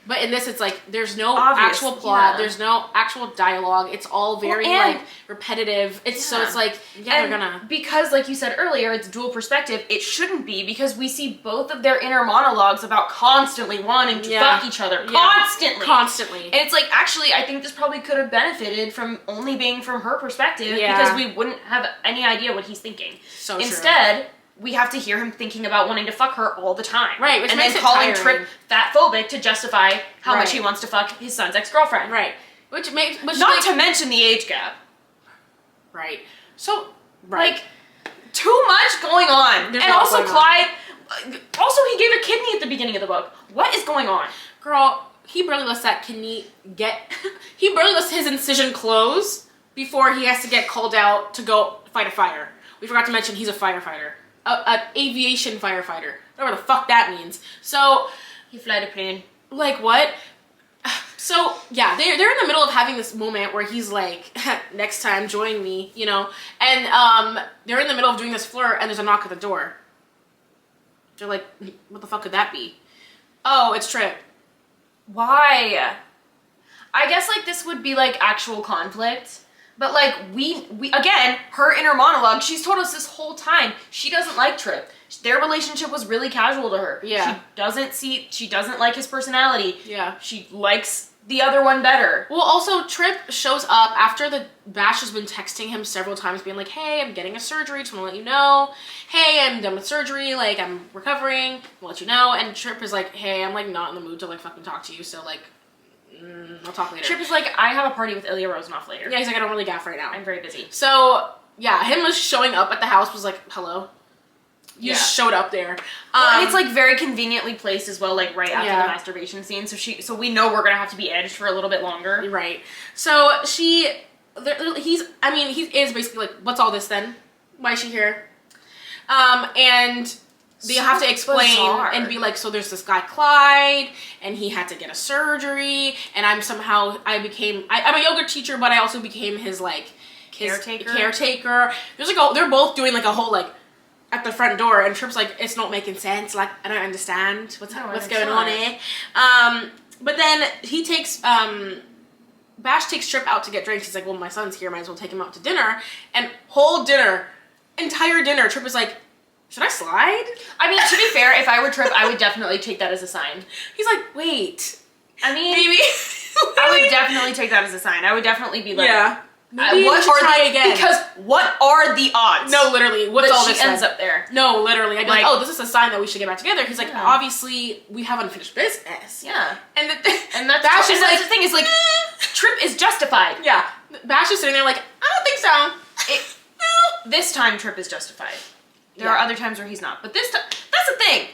S1: But in this, it's like there's no actual plot. There's no actual dialogue. It's all very like repetitive. It's it's like they're gonna because like you said earlier, it's dual perspective. It shouldn't be because we see both of their inner monologues about constantly wanting to fuck each other. Constantly. And it's like, actually, I think this probably could have benefited from only being from her perspective because we wouldn't have any idea what he's thinking.
S2: So
S1: Instead, we have to hear him thinking about wanting to fuck her all the time.
S2: Right, which
S1: and
S2: makes
S1: then
S2: it
S1: calling
S2: tiring.
S1: Trip fatphobic to justify how much he wants to fuck his son's ex-girlfriend.
S2: Right. Which
S1: Not to mention the age gap.
S2: Right. So,
S1: like, too much going on.
S2: There's
S1: and also
S2: Clyde...
S1: Also, he gave a kidney at the beginning of the book. What is going on?
S2: Girl, he barely lets that kidney he barely lets his incision close before he has to get called out to go fight a fire. We forgot to mention he's a firefighter. An aviation firefighter. Whatever the fuck that means. So...
S1: He flied a plane.
S2: Like, what? So, yeah, they're in the middle of having this moment where he's like, next time, join me, you know? And they're in the middle of doing this flirt, and there's a knock at the door. They're like, what the fuck could that be? Oh, it's Trip.
S1: Why? I guess, like, this would be, like, actual conflict. But, like, we again, her inner monologue, she's told us this whole time, she doesn't like Trip. Their relationship was really casual to her.
S2: Yeah.
S1: She doesn't like his personality.
S2: Yeah.
S1: She likes the other one better.
S2: Well, also, Trip shows up after the Bash has been texting him several times being like, hey, I'm getting a surgery, just want to let you know. Hey, I'm done with surgery, like, I'm recovering, I'll let you know. And Trip is like, hey, I'm, like, not in the mood to, like, fucking talk to you, so, like, I'll talk later.
S1: Trip is like, I have a party with Ilya Rozanoff later.
S2: Yeah, he's like, I don't really gaff right now.
S1: I'm very busy.
S2: So, yeah, him just showing up at the house was like, hello? You just showed up there.
S1: And it's like very conveniently placed as well, like right after the masturbation scene. So we know we're gonna have to be edged for a little bit longer.
S2: Right. So he is basically like, what's all this then? Why is she here? And they have to explain and be like, so there's this guy Clyde, and he had to get a surgery, and I'm a yoga teacher, but I also became his like caretaker. There's like they're both doing like a whole like at the front door, and Trip's like, it's not making sense, like I don't understand what's going on here. But then he takes Bash takes Trip out to get drinks. He's like, well, my son's here, might as well take him out to dinner. And entire dinner, Trip is like, should I slide?
S1: I mean, to be fair, if I were Trip, I would definitely take that as a sign.
S2: He's like, wait.
S1: I mean,
S2: maybe.
S1: I would definitely take that as a sign. I would definitely be like,
S2: yeah. Maybe try again.
S1: Because what are the odds?
S2: No, literally. What's all this?
S1: She ends up there.
S2: No, literally. I'd be like, oh, this is a sign that we should get back together. He's like, obviously, we have unfinished business.
S1: Yeah.
S2: And
S1: that's the thing is like, Trip is justified.
S2: Yeah. Bash is sitting there like, I don't think so.
S1: No. This time, Trip is justified. There are other times where he's not. But this time, that's the thing.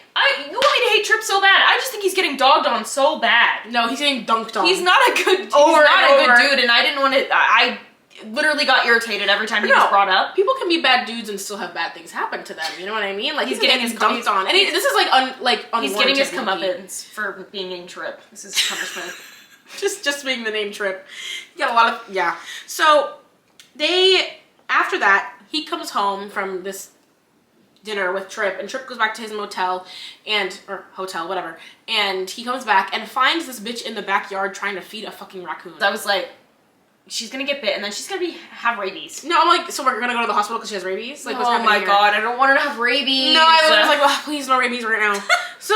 S1: You want me to hate Trip so bad? I just think he's getting dogged on so bad.
S2: No, he's getting dunked on.
S1: He's not a good dude, and I didn't want to... I literally got irritated every time he was brought up.
S2: People can be bad dudes and still have bad things happen to them. You know what I mean? Like he's getting his dunked on, and this is like
S1: he's getting his comeuppance for being named Trip. This is punishment.
S2: just being the name Trip. You got a lot of So after that he comes home from this dinner with Trip, and Trip goes back to his motel or hotel, whatever, and he comes back and finds this bitch in the backyard trying to feed a fucking raccoon.
S1: I was like, she's gonna get bit, and then she's gonna have rabies.
S2: No, I'm like, so we're gonna go to the hospital because she has rabies? Like, what's
S1: happening
S2: my
S1: God, I don't want her to have rabies.
S2: No, I was like, oh, please, no rabies right now. So,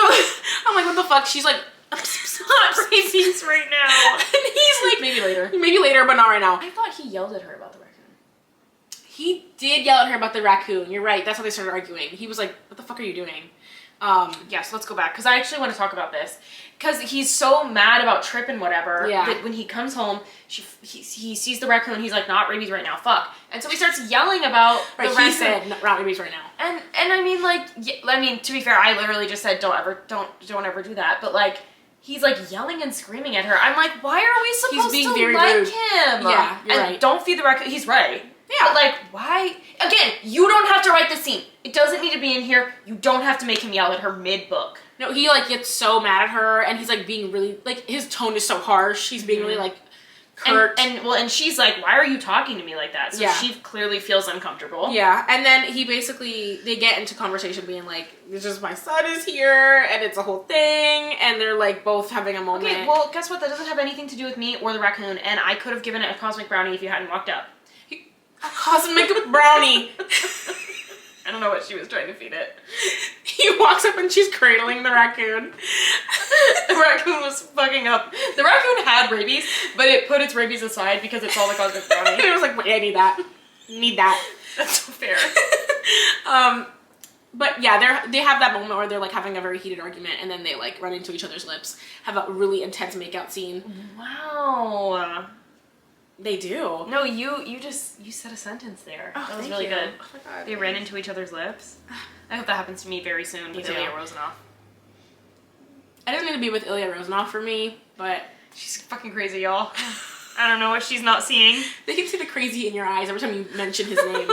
S2: I'm like, what the fuck? She's like, not rabies right now. And he's like,
S1: maybe later.
S2: Maybe later, but not right now.
S1: I thought he yelled at her about the raccoon.
S2: He did yell at her about the raccoon. You're right. That's how they started arguing. He was like, what the fuck are you doing?
S1: Yes, let's go back, because I actually want to talk about this. Because he's so mad about Trip and whatever, that when he comes home, he sees the raccoon, he's like, not rabies right now, fuck. And so he starts yelling about the raccoon.
S2: He said, not rabies right now.
S1: And I mean, like, to be fair, I literally just said, don't ever do that. But, like, he's, like, yelling and screaming at her. I'm like, why are we supposed to like him?
S2: Yeah, you're right.
S1: Don't feed the raccoon. He's right.
S2: Yeah.
S1: But, like, why? Again, you don't have to write the scene. It doesn't need to be in here. You don't have to make him yell at her mid-book.
S2: No, he, like, gets so mad at her, and he's, like, being really, like, his tone is so harsh. He's being really, like, curt.
S1: And she's like, why are you talking to me like that? So she clearly feels uncomfortable.
S2: Yeah, and then they get into conversation being like, it's just my son is here, and it's a whole thing, and they're, like, both having a moment.
S1: Okay, well, guess what? That doesn't have anything to do with me or the raccoon, and I could have given it a cosmic brownie if you hadn't walked up.
S2: A cosmic brownie.
S1: I don't know what she was trying to feed it.
S2: He walks up and she's cradling the raccoon.
S1: The raccoon was fucking up. The raccoon had rabies, but it put its rabies aside because it saw the cosmic brownie.
S2: And it was like, wait, I need that. Need that.
S1: That's so fair.
S2: But yeah, they have that moment where they're like having a very heated argument, and then they like run into each other's lips, have a really intense makeout scene.
S1: Wow.
S2: They do.
S1: No, you said a sentence there.
S2: Oh,
S1: that was really good.
S2: Oh my god.
S1: They ran into each other's lips. I hope that happens to me very soon with Ilya Rozanov.
S2: It doesn't need to be with Ilya Rozanov for me, but
S1: she's fucking crazy, y'all. I don't know what she's not seeing.
S2: They can see the crazy in your eyes every time you mention his name.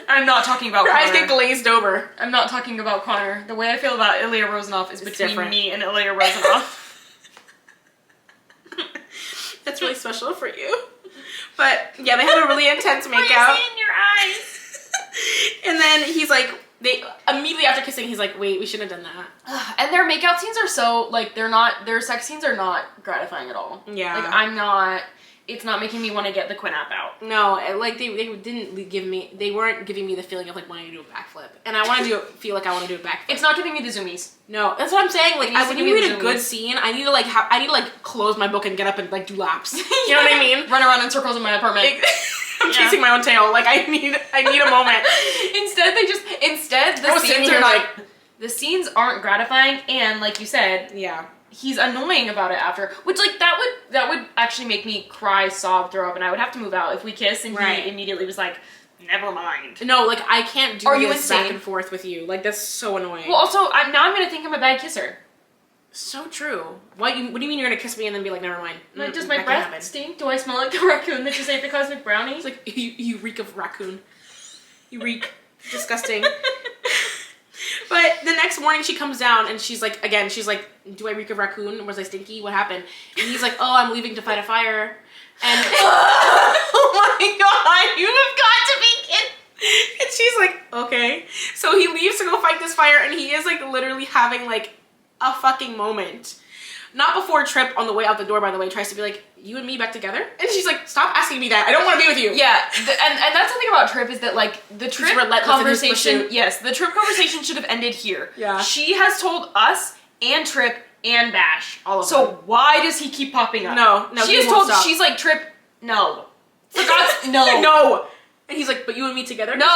S1: I'm not talking about
S2: Her
S1: Connor.
S2: eyes get glazed over.
S1: I'm not talking about Connor. The way I feel about Ilya Rozanov is between
S2: different.
S1: me and Ilya Rozanov.
S2: That's really special for you. But yeah, they have a really intense makeout.
S1: I see in your eyes.
S2: And then he's like, they immediately after kissing, he's like, wait, we shouldn't have done that.
S1: And their makeout scenes are so, like, their sex scenes are not gratifying at all.
S2: Yeah.
S1: Like, it's not making me want to get the Quinn app out.
S2: No, like, they weren't giving me the feeling of, like, wanting to do a backflip. And I want to feel like I want to do a backflip.
S1: It's not giving me the zoomies.
S2: No, that's what I'm saying. Like, when you read a good scene, I need to close my book and get up and, like, do laps. You know what I mean?
S1: Run around in circles in my apartment.
S2: I'm chasing my own tail. Like, I need a moment.
S1: Instead, the scenes aren't gratifying, and like you said,
S2: yeah,
S1: he's annoying about it after, which like that would actually make me cry, sob, throw up, and I would have to move out if we kiss and he immediately was like, never mind.
S2: No, like I can't do this
S1: insane?
S2: back and forth with you. Like that's so annoying.
S1: Well, also I'm gonna think I'm a bad kisser.
S2: So true. What do you mean you're gonna kiss me and then be like, never mind?
S1: Like, does my breath stink? Do I smell like the raccoon that just ate the cosmic brownie?
S2: It's like you reek of raccoon. You reek. Disgusting. But the next morning she comes down and she's like, do I reek of raccoon? Was I stinky? What happened? And he's like, oh, I'm leaving to fight a fire. And
S1: oh my god, you have got to be kidding.
S2: And she's like, okay. So he leaves to go fight this fire, and he is like literally having like a fucking moment. Not before Trip, on the way out the door, by the way, tries to be like, you and me back together? And she's like, stop asking me that. I don't want to be with you.
S1: Yeah, and that's the thing about Trip is that, like, the Trip conversation... Yes, the Trip conversation should have ended here.
S2: Yeah.
S1: She has told us and Trip and Bash.
S2: All of
S1: so
S2: them.
S1: Why does he keep popping up?
S2: No,
S1: she has told... She's like, Trip, no. For God's... No.
S2: No. And he's like, but you and me together?
S1: No.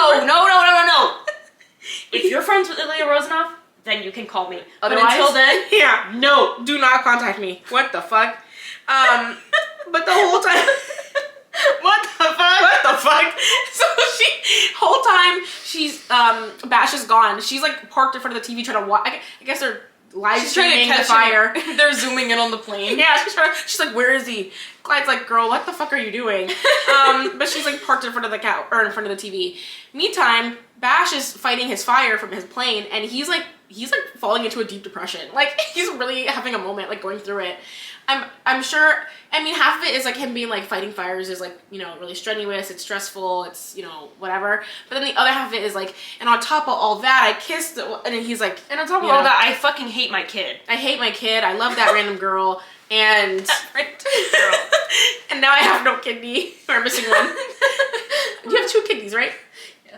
S1: If you're friends with Ilya Rozanov, then you can call me.
S2: Otherwise,
S1: but until then,
S2: yeah,
S1: no.
S2: Do not contact me. What the fuck? But the whole time...
S1: What the fuck?
S2: What the fuck? So whole time she's, Bash is gone. She's like parked in front of the TV trying to watch. I guess they're live streaming the fire.
S1: They're zooming in on the plane.
S2: Yeah, she's like, where is he? Clyde's like, girl, what the fuck are you doing? But she's like parked in front of the in front of the TV. Meantime, Bash is fighting his fire from his plane, and he's like falling into a deep depression. Like he's really having a moment, like going through it. I'm sure. I mean, half of it is like him being like fighting fires is like, you know, really strenuous. It's stressful. It's, you know, whatever. But then the other half of it is like, and on top of all that, I kissed. And then he's like,
S1: and on top of all that, I fucking hate my kid.
S2: I hate my kid. I love that random girl. And and now I have no kidney. Or I'm missing one. You have 2 kidneys, right?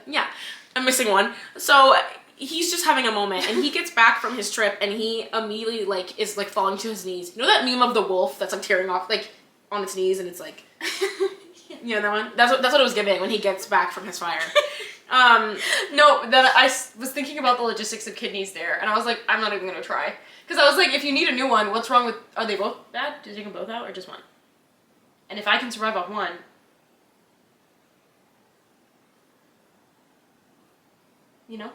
S2: Yeah. I'm missing one. So he's just having a moment, and he gets back from his trip, and he immediately like is like falling to his knees. You know that meme of the wolf that's like tearing off like on its knees, and it's like, you know that one? That's what it was giving when he gets back from his fire.
S1: No, then I was thinking about the logistics of kidneys there, and I was like, I'm not even gonna try, because I was like, if you need a new one, what's wrong with? Are they both bad? Did you take them both out or just one? And if I can survive off one. You know?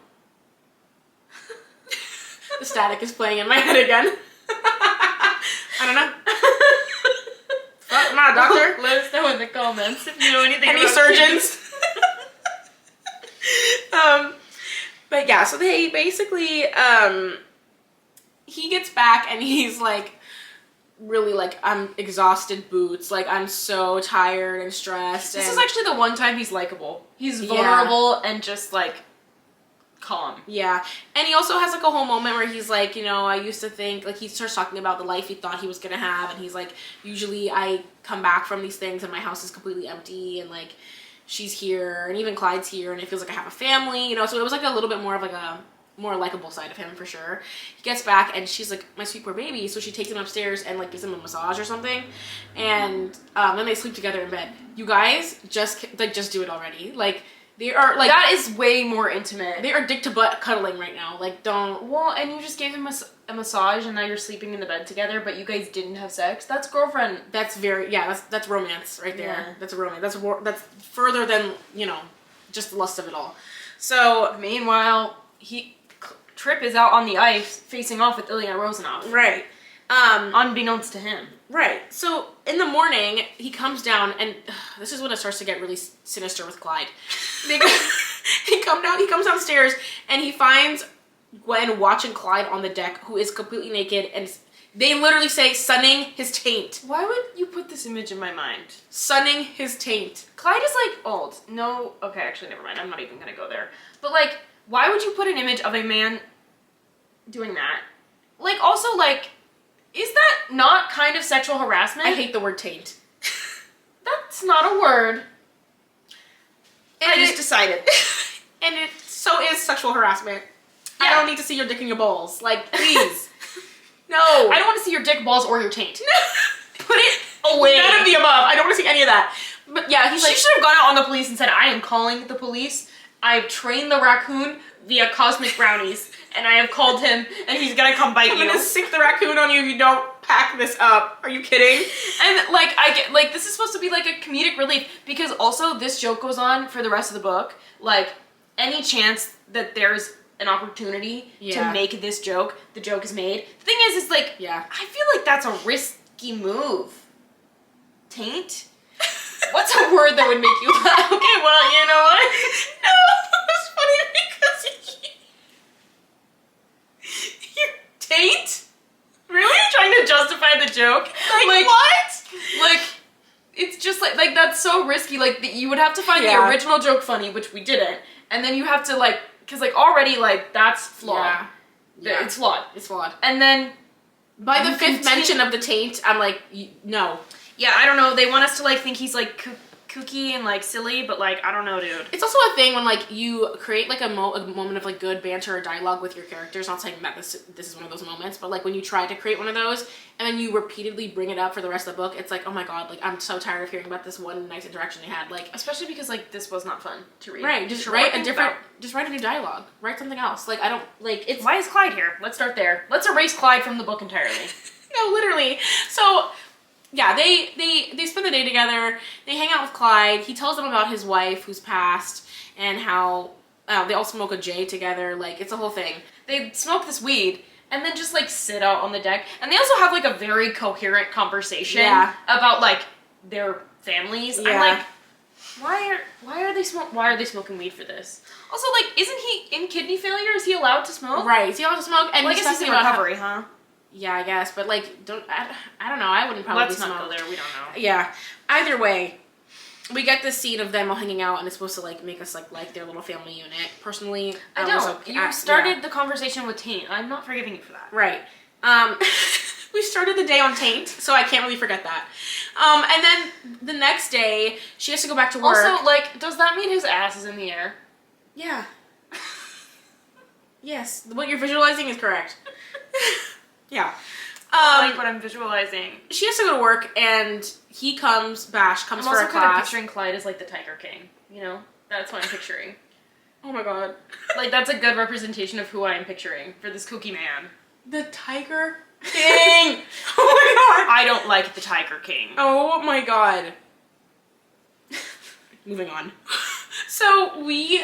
S2: The static is playing in my head again. I don't know. I'm not a doctor.
S1: Let us know in the comments if you know anything
S2: Any
S1: about
S2: surgeons? But yeah, so they basically, he gets back and he's like, really like, I'm exhausted boots. Like, I'm so tired and stressed.
S1: This is actually the one time he's likable. He's vulnerable and just like, calm.
S2: Yeah. And he also has like a whole moment where he's like, you know, I used to think, like he starts talking about the life he thought he was gonna have, and he's like, usually I come back from these things and my house is completely empty, and like she's here, and even Clyde's here, and it feels like I have a family, you know. So it was like a little bit more of like a more likable side of him for sure. He gets back and she's like, my sweet poor baby, so she takes him upstairs and like gives him a massage or something, and then they sleep together in bed. You guys just do it already. Like, they are like,
S1: that is way more intimate.
S2: They are dick to butt cuddling right now. Like, don't.
S1: Well, and you just gave him a massage and now you're sleeping in the bed together, but you guys didn't have sex. That's girlfriend.
S2: That's very, yeah, that's romance right there.
S1: Yeah.
S2: That's a romance. That's further than, you know, just the lust of it all. So
S1: meanwhile, Trip is out on the ice facing off with Ilya Rozanov.
S2: Right.
S1: Unbeknownst to him.
S2: Right. So in the morning, he comes down, and this is when it starts to get really sinister with Clyde. He comes downstairs, and he finds Gwen watching Clyde on the deck, who is completely naked, and they literally say, sunning his taint.
S1: Why would you put this image in my mind?
S2: Sunning his taint.
S1: Clyde is like old. No, okay, actually, never mind. I'm not even gonna go there. But like, why would you put an image of a man doing that? Like, also, like, is that not kind of sexual harassment?
S2: I hate the word taint.
S1: That's not a word.
S2: And
S1: I just decided.
S2: And it so is sexual harassment.
S1: Yeah.
S2: I don't need to see your dick in your balls. Like, please. No.
S1: I don't want to see your dick, balls, or your taint. Put it away.
S2: None of the above. I don't want to see any of that. But yeah, he's
S1: She
S2: like,
S1: should have gone out on the police and said, I am calling the police. I've trained the raccoon via cosmic brownies, and I have called him, and he's gonna come bite
S2: I'm
S1: you.
S2: gonna sick the raccoon on you if you don't pack this up. Are you kidding?
S1: And like, I get, like, this is supposed to be like a comedic relief, because also this joke goes on for the rest of the book. Like, any chance that there's an opportunity to make this joke, the joke is made. The thing is like, I feel like that's a risky move. Taint? What's a word that would make you laugh? Okay, well, you know what?
S2: No, it's funny because your taint?
S1: Really? Trying to justify the joke?
S2: Like what?
S1: Like, it's just like that's so risky. Like, you would have to find the original joke funny, which we didn't, and then you have to like, because like already like that's flawed. Yeah. It's flawed.
S2: It's flawed.
S1: And then
S2: by the fifth mention of the taint, I'm like, no.
S1: Yeah, I don't know. They want us to like think he's like kooky and like silly, but like, I don't know, dude.
S2: It's also a thing when like you create like a moment of like good banter or dialogue with your characters. Not saying that this is one of those moments, but like when you try to create one of those and then you repeatedly bring it up for the rest of the book, it's like, oh my god, like I'm so tired of hearing about this one nice interaction they had. Like,
S1: especially because like this was not fun to read.
S2: Right, just write a different, just write a new dialogue. Write something else. Like, I don't like it's.
S1: Why is Clyde here? Let's start there. Let's erase Clyde from the book entirely.
S2: No, literally. So. Yeah, they spend the day together. They hang out with Clyde. He tells them about his wife who's passed and how they all smoke a J together. Like, it's a whole thing.
S1: They smoke this weed and then just like sit out on the deck. And they also have like a very coherent conversation about like their families.
S2: Yeah.
S1: I'm like, why are they smoking weed for this? Also, like, isn't he in kidney failure? Is he allowed to smoke?
S2: Right. Is he allowed to smoke? And
S1: well, I guess he's in recovery, huh?
S2: Yeah, I guess, but like, I don't know. I wouldn't probably
S1: Let's
S2: smoke.
S1: not go there. We don't know.
S2: Yeah. Either way, we get this scene of them all hanging out, and it's supposed to like make us like their little family unit. Personally,
S1: I don't. You started the conversation with Taint. I'm not forgiving you for that.
S2: Right. We started the day on Taint, so I can't really forget that. And then the next day, she has to go back to work.
S1: Also, like, does that mean his ass is in the air?
S2: Yeah. Yes, what you're visualizing is correct. Yeah.
S1: I like what I'm visualizing.
S2: She has to go to work, and he comes for a class.
S1: I'm also kind of picturing Clyde as like the Tiger King. You know, that's what I'm picturing.
S2: Oh my god.
S1: Like, that's a good representation of who I am picturing for this kooky man.
S2: The Tiger King. Oh my god.
S1: I don't like the Tiger King.
S2: Oh my god. Moving on. So we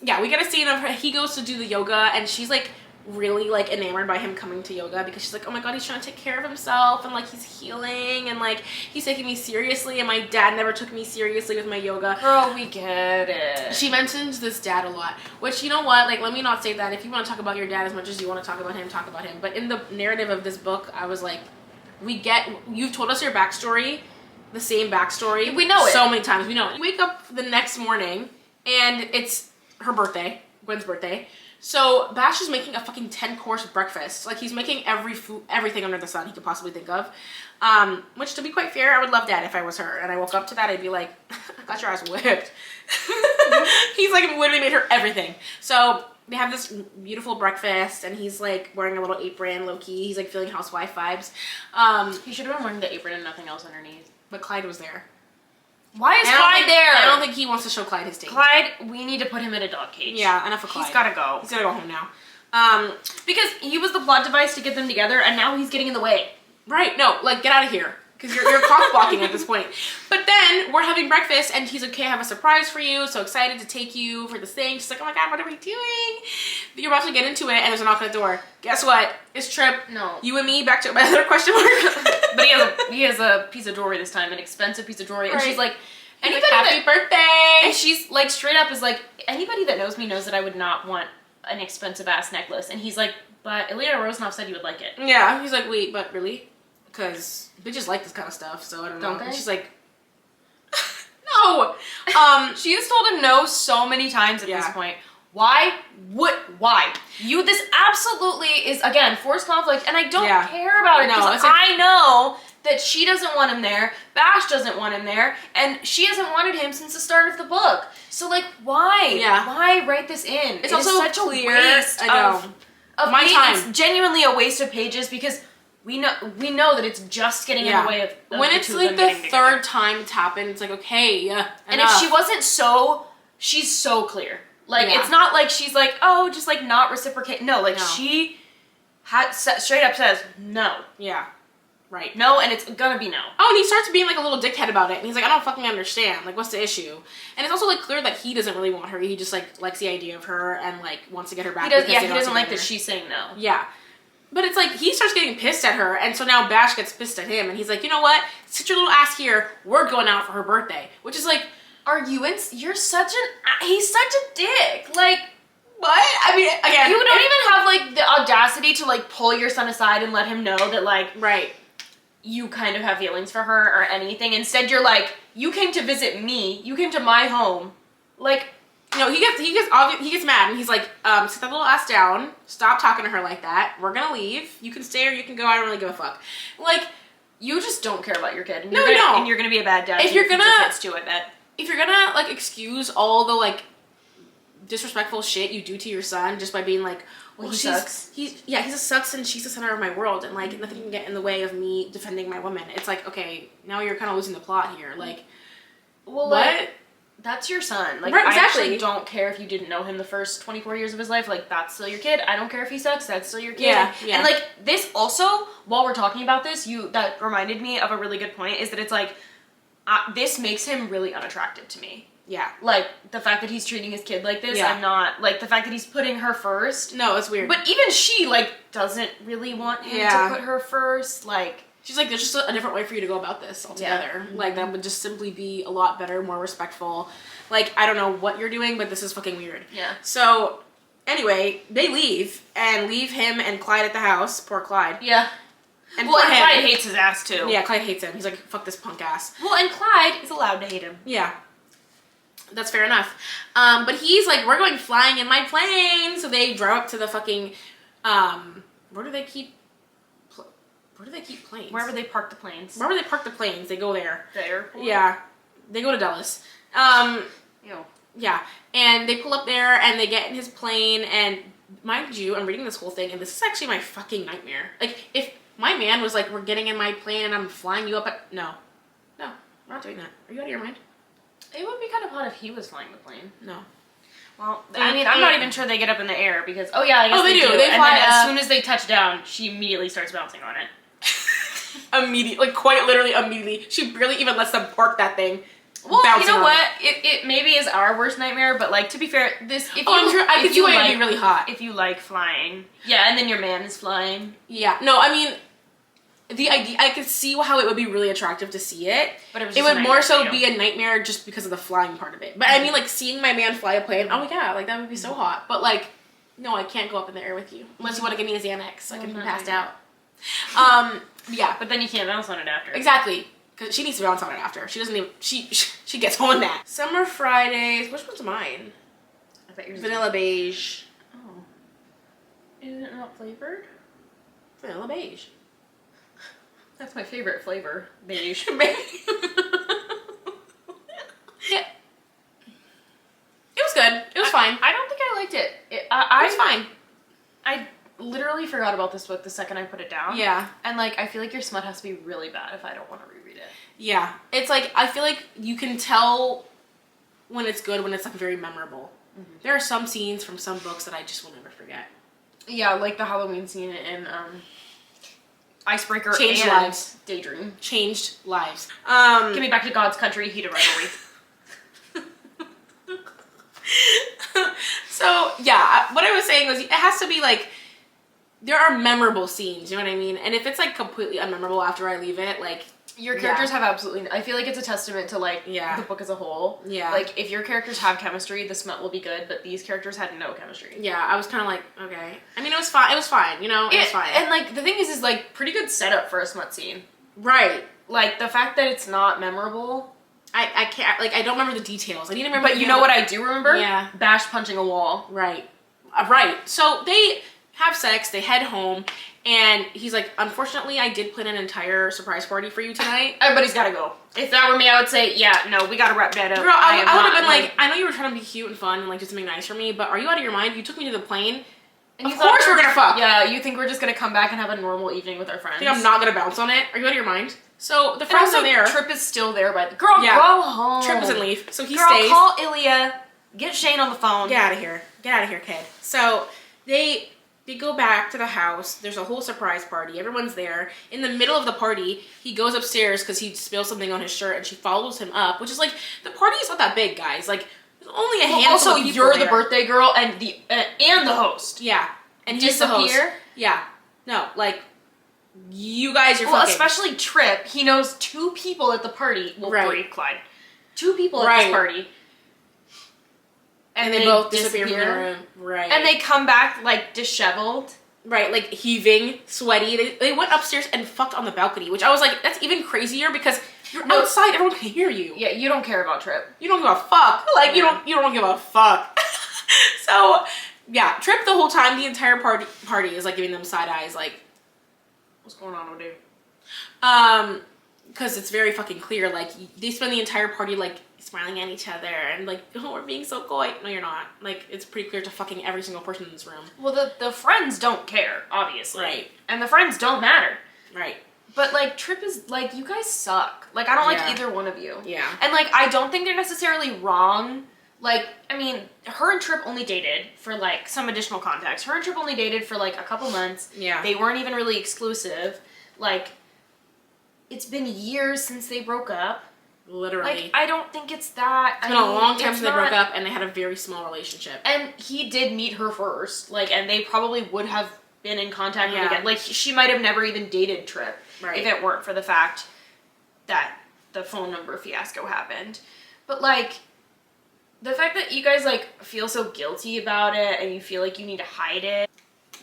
S2: get a scene of her. He goes to do the yoga, and she's like really like enamored by him coming to yoga because she's like, oh my god, he's trying to take care of himself and like he's healing and like he's taking me seriously, and my dad never took me seriously with my yoga.
S1: Girl, we get it.
S2: She mentions this dad a lot, which, you know what, like, let me not say that. If you want to talk about your dad as much as you want to talk about him, talk about him. But in the narrative of this book, I was like, you've told us your backstory, the same backstory.
S1: We know it.
S2: So many times. We know it. We wake up the next morning and it's her birthday, Gwen's birthday. So Bash is making a fucking 10-course breakfast. Like, he's making everything under the sun he could possibly think of. Which, to be quite fair, I would love that if I was her. And I woke up to that, I'd be like, I got your ass whipped. He's like literally made her everything. So they have this beautiful breakfast, and he's like wearing a little apron, low key. He's like feeling housewife vibes.
S1: He should have been wearing the apron and nothing else underneath.
S2: But Clyde was there.
S1: Why is Clyde there?
S2: I don't think he wants to show Clyde his taste.
S1: Clyde, we need to put him in a dog cage.
S2: Yeah, enough of Clyde.
S1: He's gotta go.
S2: He's gotta go home now.
S1: Because he was the plot device to get them together, and now he's getting in the way.
S2: Right, no, like, get out of here. Because you're cock blocking at this point. But then we're having breakfast, and he's like, okay, I have a surprise for you. So excited to take you for this thing. She's like, oh my God, what are we doing? You're about to get into it, and there's a knock on the door. Guess what? It's Trip.
S1: No.
S2: You and me, back to my other question mark.
S1: But he has a piece of jewelry this time, an expensive piece of jewelry. And she's like,
S2: anybody like, happy birthday.
S1: And she's like, straight up is like, anybody that knows me knows that I would not want an expensive ass necklace. And he's like, but Elena Rosenoff said you would like it.
S2: Yeah, he's like, wait, but really? Because bitches like this kind of stuff, so I don't know.
S1: Don't they?
S2: And she's like, no.
S1: She has told him no so many times at this point. Why? Why? This absolutely is, again, forced conflict, and I don't care about it, because I know that she doesn't want him there, Bash doesn't want him there, and she hasn't wanted him since the start of the book. So, like, why? Yeah. Why write this in?
S2: It's also
S1: such
S2: clear,
S1: a waste of
S2: my time.
S1: It's genuinely a waste of pages, because we know that it's just getting in the way of
S2: when it's like the third time it's happened, it's like, okay,
S1: and if she wasn't she's so clear. Like, it's not like she's like, oh, just like not reciprocate. No, like she straight up says no.
S2: Yeah. Right.
S1: No, and it's gonna be no.
S2: Oh, and he starts being like a little dickhead about it, and he's like, I don't fucking understand. Like, what's the issue? And it's also like clear that he doesn't really want her. He just like likes the idea of her and like wants to get her back.
S1: He doesn't like that she's saying no.
S2: Yeah. But it's like, he starts getting pissed at her, and so now Bash gets pissed at him, and he's like, you know what? Sit your little ass here. We're going out for her birthday. Which is like, he's such a dick. Like, what? I mean, again.
S1: You don't even have, like, the audacity to, like, pull your son aside and let him know that, like, you kind of have feelings for her or anything. Instead, you're like, you came to visit me. You came to my home. Like,
S2: no, he gets mad, and he's like, sit that little ass down. Stop talking to her like that. We're gonna leave. You can stay or you can go. I don't really give a fuck. Like,
S1: you just don't care about your kid. And
S2: no.
S1: And you're gonna be a bad dad.
S2: If you're gonna,
S1: kids too, I bet.
S2: If you're gonna, like, excuse all the, like, disrespectful shit you do to your son just by being like, well,
S1: he sucks.
S2: He sucks, and she's the center of my world, and, like, nothing can get in the way of me defending my woman. It's like, okay, now you're kind of losing the plot here. Like,
S1: well,
S2: what?
S1: Like, that's your son. Like,
S2: right, exactly.
S1: I actually don't care if you didn't know him the first 24 years of his life. Like, that's still your kid. I don't care if he sucks. That's still your kid.
S2: Yeah.
S1: And, like, this also, while we're talking about this, that reminded me of a really good point, is that it's like, this makes him really unattractive to me.
S2: Yeah.
S1: Like, the fact that he's treating his kid like this, I'm not, like, the fact that he's putting her first.
S2: No, it's weird.
S1: But even she, like, doesn't really want him to put her first, like.
S2: She's like, there's just a different way for you to go about this altogether. Yeah. Like, that would just simply be a lot better, more respectful. Like, I don't know what you're doing, but this is fucking weird.
S1: Yeah.
S2: So, anyway, they leave him and Clyde at the house. Poor Clyde.
S1: Yeah.
S2: And
S1: Clyde hates his ass, too.
S2: Yeah, Clyde hates him. He's like, fuck this punk ass.
S1: Well, and Clyde is allowed to hate him.
S2: Yeah. That's fair enough. But he's like, we're going flying in my plane. So they drive up to the fucking, where do they keep planes?
S1: Wherever they park the planes.
S2: Wherever they park the planes, they go there.
S1: The airport?
S2: Yeah. They go to Dulles.
S1: Ew.
S2: Yeah. And they pull up there and they get in his plane, and mind you, I'm reading this whole thing, and this is actually my fucking nightmare. Like, if my man was like, we're getting in my plane and I'm flying you up no, we're not doing that. Are you out of your mind?
S1: It would be kind of hot if he was flying the plane.
S2: No.
S1: Well, I mean, I'm not even sure they get up in the air because, I guess they do.
S2: They fly,
S1: and then as soon as they touch down, she immediately starts bouncing on it.
S2: Immediately, like quite literally immediately. She barely even lets them park that thing.
S1: Well, you know what? It maybe is our worst nightmare, but like to be fair, this
S2: I could see why it'd be really hot
S1: if you like flying. Yeah, and then your man is flying.
S2: Yeah, no, I mean, the idea, I could see how it would be really attractive to see it, but it would more so be a nightmare just because of the flying part of it. But I mean, like seeing my man fly a plane, oh my god, like that would be so hot. But like, no, I can't go up in the air with you unless you want to give me a Xanax so I can be passed out. Yeah,
S1: but then you can't bounce on it after.
S2: Exactly. Because she needs to bounce on it after. She doesn't even, she gets on that. Summer Fridays, which one's mine?
S1: I bet yours
S2: Vanilla Beige.
S1: Oh. Is it not flavored?
S2: Vanilla beige.
S1: That's my favorite flavor. Beige.
S2: Yeah. It was good. It was fine.
S1: I don't think I liked it.
S2: It was fine.
S1: I literally forgot about this book the second I put it down.
S2: Yeah.
S1: And like, I feel like your smut has to be really bad if I don't want to reread it.
S2: Yeah. It's like, I feel like you can tell when it's good, when it's like very memorable. Mm-hmm. There are some scenes from some books that I just will never forget.
S1: Yeah, like the Halloween scene in Icebreaker
S2: Changed
S1: and
S2: lives.
S1: Daydream.
S2: Changed lives.
S1: Give me back to God's country, heated rivalry.
S2: So, yeah, what I was saying was it has to be like, there are memorable scenes, you know what I mean? And if it's like completely unmemorable after I leave it, like...
S1: Your characters have absolutely... I feel like it's a testament to like the book as a whole.
S2: Yeah.
S1: Like, if your characters have chemistry, the smut will be good, but these characters had no chemistry.
S2: Yeah, I was kind of like, okay. I mean, it was fine. It was fine, you know? It was fine.
S1: And like, the thing is like, pretty good setup for a smut scene.
S2: Right.
S1: Like, the fact that it's not memorable...
S2: I can't... Like, I don't remember the details. I need to remember...
S1: But you know what I do remember?
S2: Yeah.
S1: Bash punching a wall.
S2: Right. Right. So, they have sex, they head home, and he's like, unfortunately, I did plan an entire surprise party for you tonight.
S1: Everybody's gotta go. If that were me, I would say, yeah, no, we gotta wrap that up.
S2: Girl, I would have been like, I know you were trying to be cute and fun and like do something nice for me, but are you out of your mind? You took me to the plane. And of course we're gonna fuck.
S1: Yeah, you think we're just gonna come back and have a normal evening with our friends?
S2: Think I'm not gonna bounce on it? Are you out of your mind? So the friends are there.
S1: Trip is still there by the girl. Go home.
S2: Trip doesn't leave, so he
S1: girl,
S2: stays.
S1: Call Ilya. Get Shane on the phone.
S2: Get out of here. Get out of here, kid. So they go back to the house. There's a whole surprise party. Everyone's there. In the middle of the party, he goes upstairs because he spills something on his shirt, and she follows him up, which is like, the party is not that big, guys. Like, there's only a handful
S1: also,
S2: of people
S1: you're
S2: there.
S1: the birthday girl and the host.
S2: Yeah. And he's the host. Yeah. No, like, you guys are fucking.
S1: Especially Trip. He knows two people at the party. Well, three, Clyde. Two people at this party.
S2: And they both disappear from the room. Right.
S1: And they come back, like, disheveled.
S2: Right, like, heaving, sweaty. They went upstairs and fucked on the balcony, which I was like, that's even crazier because you're outside, everyone can hear you.
S1: Yeah, you don't care about Trip.
S2: You don't give a fuck. Like, you don't give a fuck. So, yeah, Trip the whole time, the entire party is, like, giving them side eyes, like,
S1: what's going on, dude?
S2: Because it's very fucking clear, like, they spend the entire party, like, smiling at each other and like, oh, we're being so coy. No, you're not. Like, it's pretty clear to fucking every single person in this room.
S1: Well, the friends don't care, obviously.
S2: Right.
S1: And the friends don't matter.
S2: Right.
S1: But, like, Trip is, like, you guys suck. Like, I don't like either one of you.
S2: Yeah.
S1: And, like, I don't think they're necessarily wrong. Like, I mean, her and Trip only dated for, like, some additional context. Her and Trip only dated for, like, a couple months.
S2: Yeah.
S1: They weren't even really exclusive. Like, it's been years since they broke up.
S2: Literally.
S1: Like, I don't think it's that.
S2: It's been a long time since they broke up, and they had a very small relationship.
S1: And he did meet her first. Like, and they probably would have been in contact again. Like, she might have never even dated Trip.
S2: Right.
S1: If it weren't for the fact that the phone number fiasco happened. But, like, the fact that you guys, like, feel so guilty about it and you feel like you need to hide it.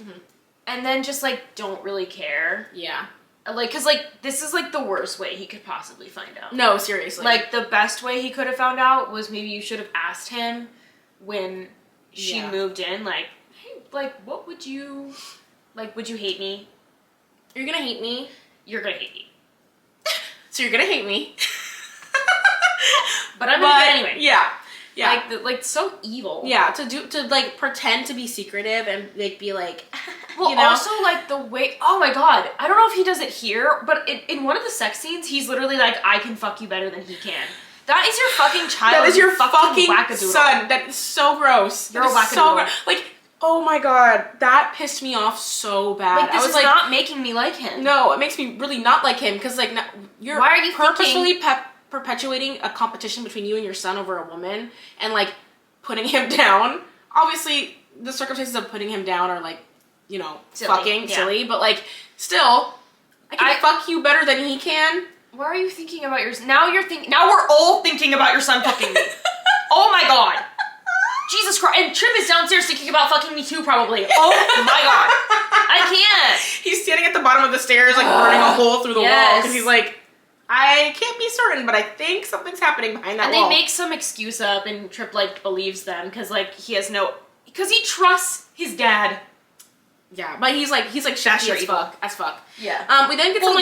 S1: Mm-hmm. And then just, like, don't really care.
S2: Yeah.
S1: Like, because, like, this is, like, the worst way he could possibly find out.
S2: No, seriously.
S1: Like, the best way he could have found out was maybe you should have asked him when she moved in, like, hey, like, what would you, like, would you hate me?
S2: You're gonna hate me.
S1: You're gonna hate me.
S2: So you're gonna hate me.
S1: But I'm gonna do it anyway.
S2: Yeah. Yeah.
S1: Like, so evil.
S2: Yeah, to like, pretend to be secretive and, like, be like,
S1: well,
S2: you know?
S1: also, like, the way, oh my god, I don't know if he does it here, but in one of the sex scenes, he's literally like, I can fuck you better than he can. That is your fucking child.
S2: That is your fucking
S1: wackadoodle.
S2: son. That is so gross.
S1: You're a wackadoodle.
S2: So like, oh my god, that pissed me off so bad.
S1: Like, this is not making me like him.
S2: No, it makes me really not like him, because, like, you're
S1: why are you
S2: purposefully perpetuating a competition between you and your son over a woman and, like, putting him down. Obviously, the circumstances of putting him down are, like, you know, silly, but, like, still, I can fuck you better than he can.
S1: Why are you thinking about your... Now we're all thinking about your son fucking me. Oh my god. Jesus Christ. And Trip is downstairs thinking about fucking me too, probably. Oh my god. I can't.
S2: He's standing at the bottom of the stairs, like, burning a hole through the wall, because he's like, I can't be certain, but I think something's happening behind that wall.
S1: And they make some excuse up, and Trip, like, believes them, because, like, he has no... Because he trusts his dad.
S2: Yeah, but he's like shifty as fuck.
S1: Yeah.
S2: We then get some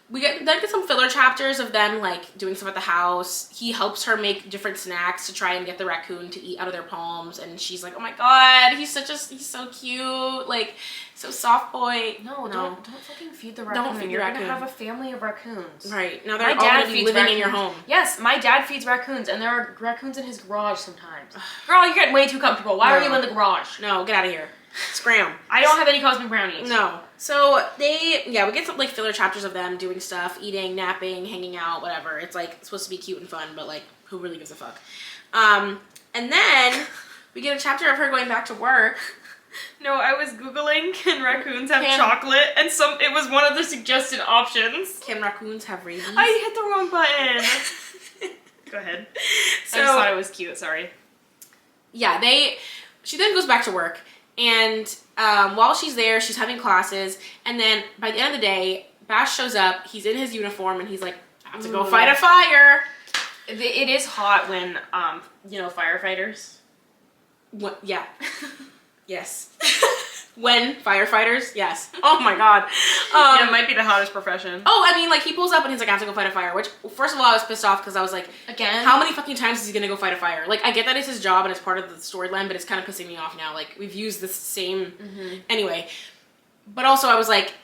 S2: We then get some filler chapters of them like doing stuff at the house. He helps her make different snacks to try and get the raccoon to eat out of their palms, and she's like, "Oh my god, he's so cute, like so soft boy."
S1: No, don't fucking feed the raccoon.
S2: Don't feed the
S1: You're
S2: raccoon.
S1: gonna have a family of raccoons.
S2: Right now, they're all gonna be living in your home.
S1: Yes, my dad feeds raccoons, and there are raccoons in his garage sometimes. Girl, you're getting way too comfortable. Why are you in the garage?
S2: No, get out of here. Scram.
S1: I don't have any cosmic brownies.
S2: No. So we get some like filler chapters of them doing stuff, eating, napping, hanging out, whatever. It's like supposed to be cute and fun, but like who really gives a fuck? And then we get a chapter of her going back to work.
S1: No, I was Googling, can raccoons have chocolate? And it was one of the suggested options.
S2: Can raccoons have rabies?
S1: I hit the wrong button. Go ahead. So, I just thought it was cute, sorry.
S2: Yeah, she then goes back to work. And while she's there, she's having classes. And then by the end of the day, Bash shows up. He's in his uniform, and he's like, I have to go fight a fire.
S1: It is hot when, firefighters.
S2: What? Yeah. Yes. When firefighters? Yes. Oh my god.
S1: It might be the hottest profession.
S2: Oh, I mean, like, he pulls up and he's like, I have to go fight a fire. Which, first of all, I was pissed off because I was like,
S1: again?
S2: How many fucking times is he gonna go fight a fire? Like, I get that it's his job and it's part of the storyline, but it's kind of pissing me off now. Like, we've used this same... Mm-hmm. Anyway. But also, I was like,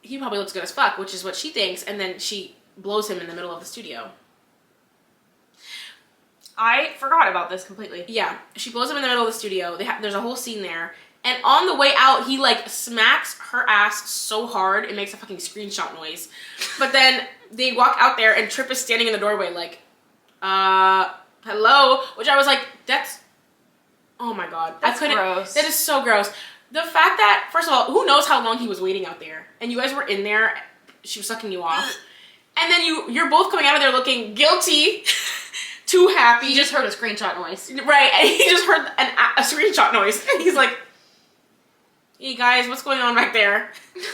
S2: he probably looks good as fuck, which is what she thinks, and then she blows him in the middle of the studio.
S1: I forgot about this completely.
S2: Yeah. She blows him in the middle of the studio. There's a whole scene there. And on the way out, he, like, smacks her ass so hard, it makes a fucking screenshot noise. But then they walk out there, and Tripp is standing in the doorway, like, hello? Which I was like, that's... Oh, my God.
S1: That's gross.
S2: That is so gross. The fact that, first of all, who knows how long he was waiting out there? And you guys were in there, she was sucking you off. And then you're both coming out of there looking guilty, too happy.
S1: He just heard a screenshot noise.
S2: Right, and he just heard a screenshot noise. And he's like... Hey guys, what's going on back there? It's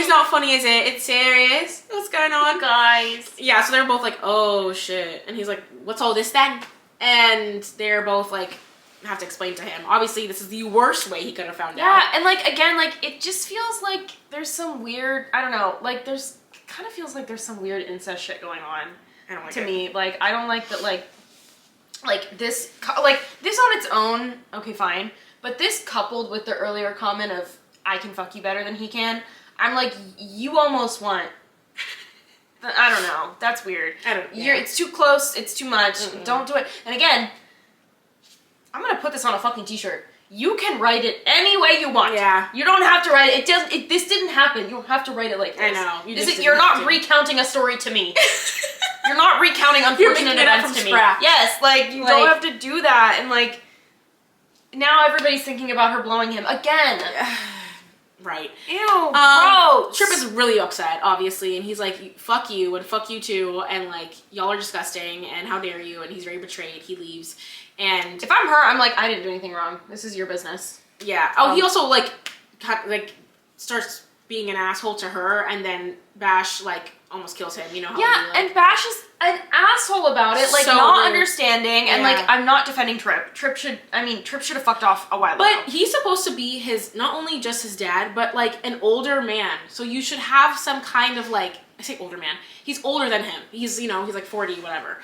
S2: not funny, is it? It's serious. What's going on,
S1: guys?
S2: Yeah, so they're both like, oh shit. And he's like, what's all this then? And they're both like, have to explain to him. Obviously, this is the worst way he could have found out.
S1: Yeah, and like, again, like, it just feels like there's some weird, I don't know, like, kind of feels like there's some weird incest shit going on.
S2: I don't like
S1: to me. Like, I don't like that, like this on its own, okay, fine. But this coupled with the earlier comment of, I can fuck you better than he can, I'm like, you almost want... I don't know. That's weird. It's too close. It's too much. Mm-mm. Don't do it. And again, I'm going to put this on a fucking t-shirt. You can write it any way you want.
S2: Yeah.
S1: You don't have to write it. This didn't happen. You don't have to write it like this.
S2: I know.
S1: You're not recounting a story to me. You're not recounting unfortunate events to me. Yes, like, you don't have to do that. And like... Now everybody's thinking about her blowing him again.
S2: Right.
S1: Ew, gross.
S2: Tripp is really upset, obviously, and he's like, fuck you, and fuck you too, and like, y'all are disgusting, and how dare you, and he's very betrayed, he leaves, and...
S1: If I'm her, I'm like, I didn't do anything wrong. This is your business.
S2: Yeah. Oh, he also, like, starts being an asshole to her, and then Bash, like, almost kills him, you know how
S1: and Bash is an asshole about it, like, so not understanding, and like, I'm not defending Tripp. Tripp should have fucked off a while ago.
S2: But he's supposed to be not only just his dad, but like an older man. So you should have some kind of like, I say older man, he's older than him. He's like 40, whatever.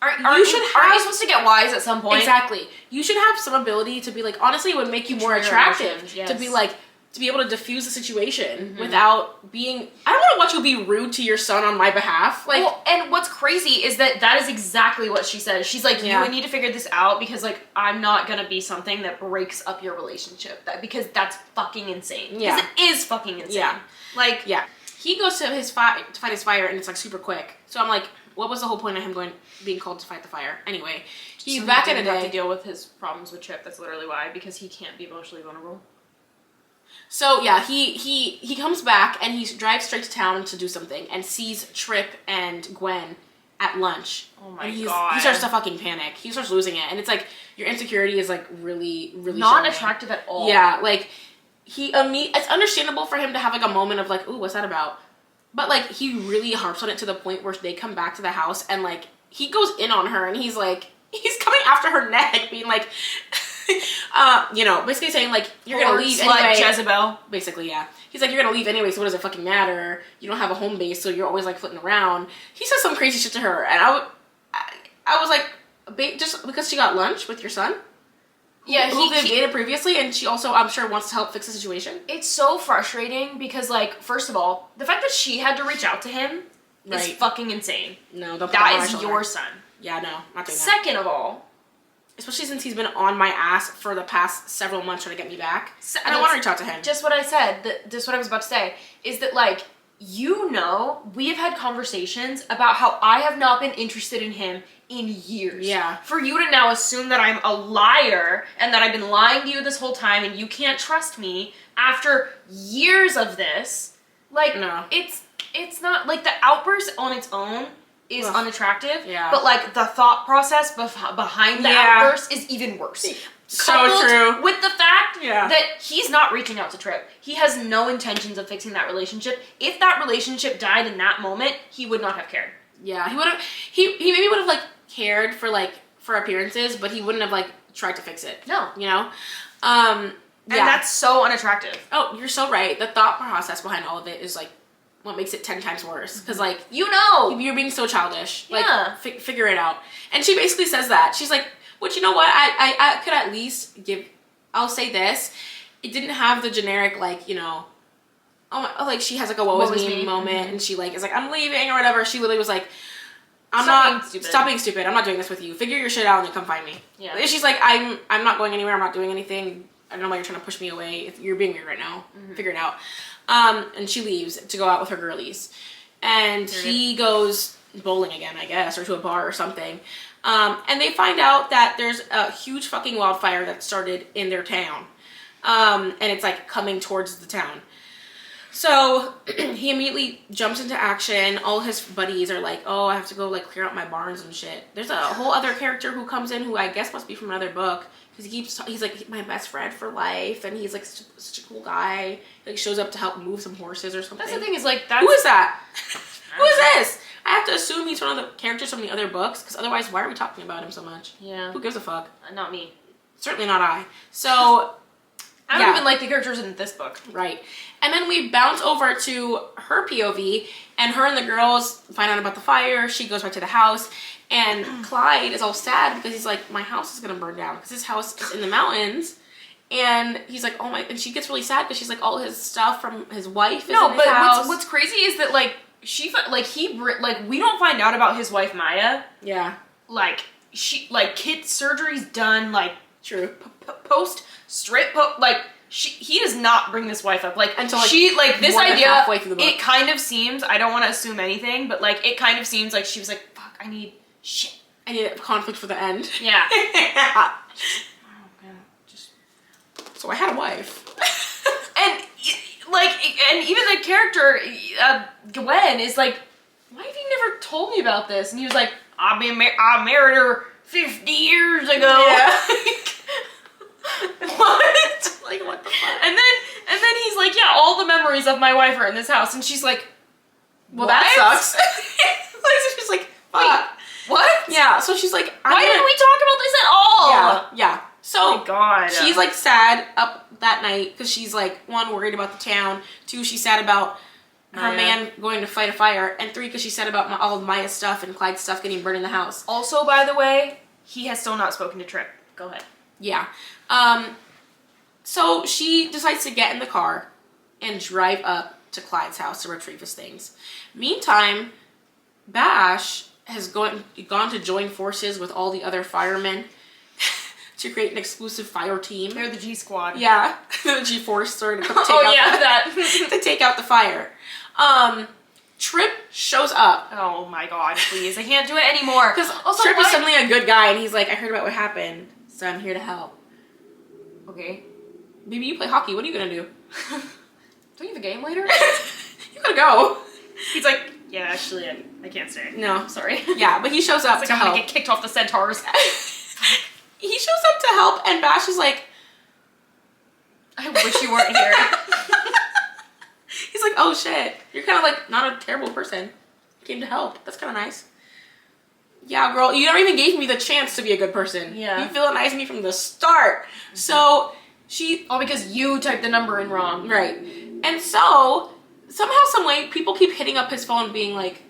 S1: Are you supposed to get wise at some point?
S2: Exactly. You should have some ability to be like, honestly, it would make you more attractive. Yes. To be like, to be able to diffuse the situation without being... I don't want to watch you be rude to your son on my behalf. Like,
S1: well, and what's crazy is that is exactly what she says. She's like, you need to figure this out because, like, I'm not going to be something that breaks up your relationship. Because that's fucking insane.
S2: Yeah.
S1: Because it is fucking insane.
S2: Yeah.
S1: Like...
S2: Yeah. He goes to to fight his fire, and it's, like, super quick. So I'm like, what was the whole point of him being called to fight the fire? Anyway, he's back in a day.
S1: Have to deal with his problems with Chip. That's literally why. Because he can't be emotionally vulnerable.
S2: So yeah, he comes back and he drives straight to town to do something and sees Tripp and Gwen at lunch.
S1: Oh my god!
S2: He starts to fucking panic. He starts losing it, and it's like your insecurity is like really, really
S1: not attractive at all.
S2: Yeah, like it's understandable for him to have like a moment of like, ooh, what's that about? But like he really harps on it to the point where they come back to the house and like he goes in on her and he's coming after her neck, being like. You know, basically saying like, you're
S1: Or
S2: gonna leave
S1: slut
S2: anyway.
S1: Jezebel.
S2: Basically, yeah. He's like, you're gonna leave anyway, so what does it fucking matter? You don't have a home base, so you're always like flitting around. He says some crazy shit to her, and I was like, just because she got lunch with your son?
S1: Yeah,
S2: who they've dated previously, and she also, I'm sure, wants to help fix the situation.
S1: It's so frustrating because, like, first of all, the fact that she had to reach out to him is fucking insane.
S2: No, don't.
S1: That is your son.
S2: Yeah, no, not doing that.
S1: Second of all,
S2: especially since he's been on my ass for the past several months trying to get me back, I don't want to reach out to him.
S1: Just what I said. Just what I was about to say is that, like, you know, we have had conversations about how I have not been interested in him in years.
S2: Yeah.
S1: For you to now assume that I'm a liar and that I've been lying to you this whole time and you can't trust me after years of this, like,
S2: no.
S1: It's not, like, the outburst on its own is unattractive.
S2: Yeah.
S1: But, like, the thought process behind the outburst is even worse.
S2: So true.
S1: With the fact that he's not reaching out to Trip. He has no intentions of fixing that relationship. If that relationship died in that moment, he would not have cared.
S2: Yeah, he would have. He maybe would have like cared for appearances, but he wouldn't have like tried to fix it.
S1: No,
S2: you know.
S1: And that's so unattractive.
S2: Oh, you're so right. The thought process behind all of it is like what makes it 10 times worse. Because like you're being so childish. Like figure it out. And she basically says that she's like, "But you know what? I could at least give. I'll say this. It didn't have the generic like like she has like a woe is me moment, and she like is like I'm leaving or whatever. She literally was like, stop being stupid. I'm not doing this with you. Figure your shit out and then come find me. Yeah. And she's like, I'm not going anywhere. I'm not doing anything. I don't know why you're trying to push me away. You're being weird right now. Figure it out. And she leaves to go out with her girlies, and he goes bowling again, I guess, or to a bar or something. And they find out that there's a huge fucking wildfire that started in their town. And it's like coming towards the town. So he immediately jumps into action. All his buddies are like, oh, I have to go like clear out my barns and shit. There's a whole other character who comes in who I guess must be from another book. Because he's like my best friend for life. And he's like such a cool guy. He like shows up to help move some horses or something.
S1: That's the thing is like,
S2: who is that? Who is this? I have to assume he's one of the characters from the other books. Because otherwise, why are we talking about him so much?
S1: Yeah.
S2: Who gives a fuck?
S1: Not me.
S2: Certainly not I. So...
S1: I don't even like the characters in this book.
S2: Right. And then we bounce over to her POV, and her and the girls find out about the fire. She goes back to the house, and Clyde is all sad because he's like, my house is going to burn down because his house is in the mountains. And he's like, oh my, and she gets really sad because she's like, all his stuff from his wife is in his house.
S1: What's crazy is that like, we don't find out about his wife Maya.
S2: Yeah.
S1: Like, kid surgery's done, like,
S2: true.
S1: He does not bring this wife up until this
S2: more
S1: idea.
S2: Halfway through the book.
S1: It kind of seems, I don't want to assume anything, but like it kind of seems like she was like, fuck, I need
S2: a conflict for the end.
S1: Yeah.
S2: So I had a wife.
S1: and even the character Gwen is like, why have you never told me about this? And he was like, I married her 50 years ago.
S2: Yeah. What? Like, what the fuck?
S1: And then he's like, yeah, all the memories of my wife are in this house. And she's like,
S2: well, that sucks. She's like, fuck.
S1: Wait, what?
S2: Yeah, so she's like,
S1: why didn't we talk about this at all?
S2: Yeah. So,
S1: oh my God.
S2: She's like sad up that night because she's like, 1, worried about the town. 2, she's sad about her man going to fight a fire. And 3, because she's sad about all of Maya's stuff and Clyde's stuff getting burned in the house.
S1: Also, by the way, he has still not spoken to Trip. Go ahead.
S2: Yeah. So she decides to get in the car and drive up to Clyde's house to retrieve his things. Meantime, Bash has gone to join forces with all the other firemen to create an exclusive fire team.
S1: They're the G Squad.
S2: Yeah. The G-Force to take out the fire. Trip shows up.
S1: Oh my God, please. I can't do it anymore.
S2: Because Trip is suddenly a good guy and he's like, I heard about what happened, so I'm here to help.
S1: Okay.
S2: Baby, you play hockey. What are you gonna do?
S1: Don't you have a game later?
S2: You gotta go.
S1: He's like, yeah, actually, I can't stay.
S2: No.
S1: Sorry.
S2: Yeah, but he shows up to help.
S1: I'm gonna get kicked off the Centaurs.
S2: He shows up to help, and Bash is like,
S1: I wish you weren't here.
S2: He's like, oh shit, you're kind of like not a terrible person. You came to help. That's kind of nice. yeah, girl, you never even gave me the chance to be a good person.
S1: Yeah.
S2: You villainized me from the start. So she...
S1: All because you typed the number in wrong.
S2: Right. And so, somehow, some way, people keep hitting up his phone being like,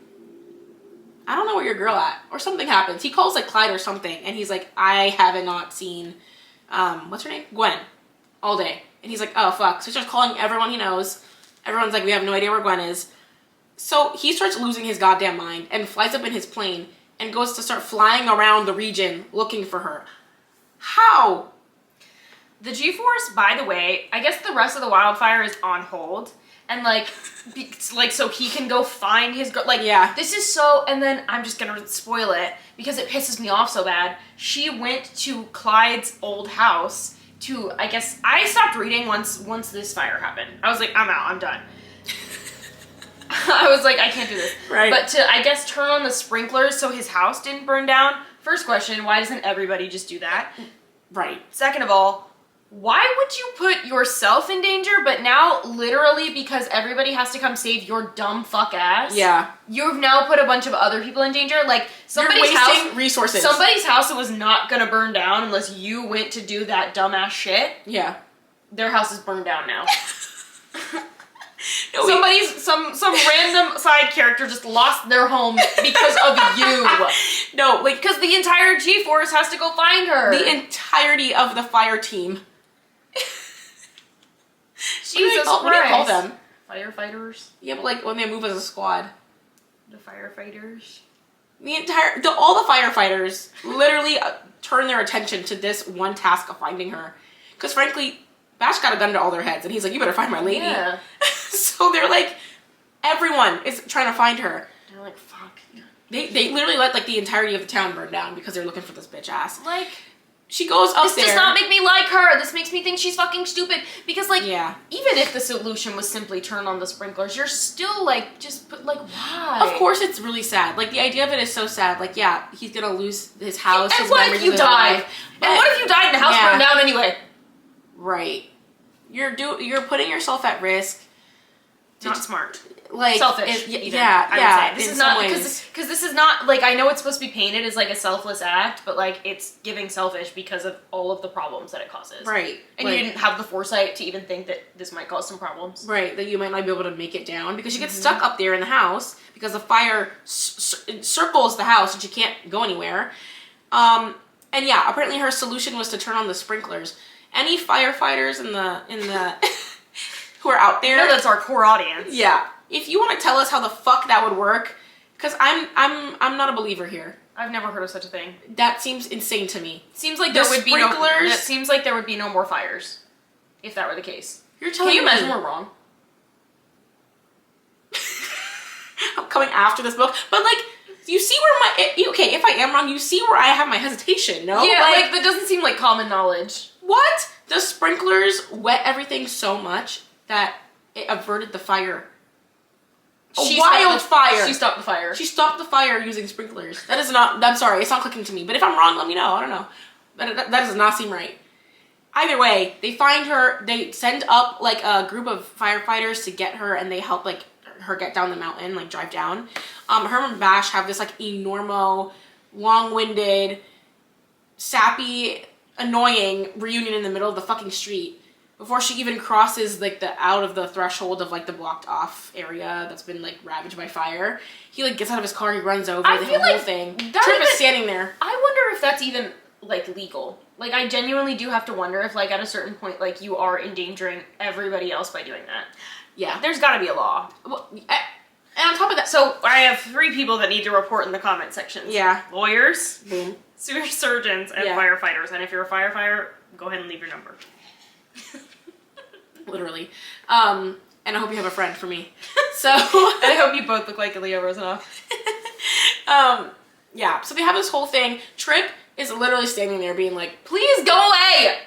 S2: I don't know where your girl at. Or something happens. He calls like Clyde or something. And he's like, I haven't not seen, what's her name? Gwen. All day. And he's like, oh, fuck. So he starts calling everyone he knows. Everyone's like, we have no idea where Gwen is. So he starts losing his goddamn mind and flies up in his plane and goes to start flying around the region looking for her. How?
S1: The G-Force, by the way, I guess the rest of the wildfire is on hold. And, like, so he can go find his girl. Like,
S2: yeah.
S1: This is so... And then I'm just going to spoil it because it pisses me off so bad. She went to Clyde's old house to... I guess... I stopped reading once this fire happened. I was like, I'm out. I'm done. I was like, I can't do this.
S2: Right.
S1: But to, I guess, turn on the sprinklers so his house didn't burn down. First question, why doesn't everybody just do that?
S2: Right.
S1: Second of all, why would you put yourself in danger, but now literally because everybody has to come save your dumb fuck ass?
S2: Yeah.
S1: You've now put a bunch of other people in danger? Like, somebody's
S2: You're wasting
S1: house...
S2: resources.
S1: Somebody's house was not gonna burn down unless you went to do that dumbass shit.
S2: Yeah.
S1: Their house is burned down now.
S2: No,
S1: some random side character just lost their home because of you.
S2: No, like,
S1: because the entire G-Force has to go find her.
S2: The entirety of the fire team.
S1: Jesus Christ.
S2: What do you call them?
S1: Firefighters?
S2: Yeah, but like when they move as a squad.
S1: The firefighters?
S2: All the firefighters literally turn their attention to this one task of finding her. Because frankly, Bash got a gun to all their heads and he's like, you better find my lady.
S1: Yeah.
S2: So they're like, everyone is trying to find her.
S1: They're like, fuck.
S2: They literally let like the entirety of the town burn down because they're looking for this bitch ass.
S1: Like,
S2: she goes up there.
S1: This does not make me like her. This makes me think she's fucking stupid. Because, like,
S2: yeah.
S1: Even if the solution was simply turn on the sprinklers, you're still, like, just, but, like, why?
S2: Of course it's really sad. Like, the idea of it is so sad. Like, yeah, he's gonna lose his house,
S1: and
S2: his
S1: what
S2: memories
S1: if you
S2: of his
S1: died?
S2: life.
S1: And what if you died and the house burned down anyway?
S2: Right. You're putting yourself at risk.
S1: Not smart.
S2: Like,
S1: selfish.
S2: I would say.
S1: This is not because this is not like, I know it's supposed to be painted as like a selfless act, but like it's giving selfish because of all of the problems that it causes.
S2: Right.
S1: And you didn't have the foresight to even think that this might cause some problems.
S2: Right. That you might not be able to make it down because she gets stuck up there in the house because the fire encircles the house and she can't go anywhere. And yeah, apparently her solution was to turn on the sprinklers. Any firefighters in the who are out there?
S1: You know that's our core audience.
S2: Yeah. If you want to tell us how the fuck that would work, because I'm not a believer here.
S1: I've never heard of such a thing.
S2: That seems insane to me.
S1: Seems like there would be no more fires if that were the case.
S2: You're telling me.
S1: Can you imagine we're wrong?
S2: I'm coming after this book, but like, you see where if I am wrong, you see where I have my hesitation, no?
S1: Yeah, like that doesn't seem like common knowledge.
S2: What? The sprinklers wet everything so much that it averted the fire. Wildfire!
S1: She stopped the fire.
S2: She stopped the fire using sprinklers. That is not, I'm sorry, it's not clicking to me. But if I'm wrong, let me know. I don't know. That does not seem right. Either way, they find her, they send up like a group of firefighters to get her and they help like her get down the mountain, like drive down. Her and Bash have this like enormo, long-winded, sappy, annoying reunion in the middle of the fucking street before she even crosses like out of the threshold of like the blocked off area that's been like ravaged by fire. He like gets out of his car, he runs over the whole thing. Trip is standing there.
S1: I wonder if that's even like legal. Like I genuinely do have to wonder if like at a certain point like you are endangering everybody else by doing that.
S2: Yeah.
S1: There's gotta be a law.
S2: Well, and on top of that,
S1: so I have 3 people that need to report in the comment sections.
S2: Yeah.
S1: Lawyers,
S2: boom,
S1: surgeons, and firefighters. And if you're a firefighter, go ahead and leave your number.
S2: Literally. And I hope you have a friend for me. So
S1: I hope you both look like Aaliyah Rosenoff.
S2: Yeah. So they have this whole thing. Trip is literally standing there being like,
S1: please go away!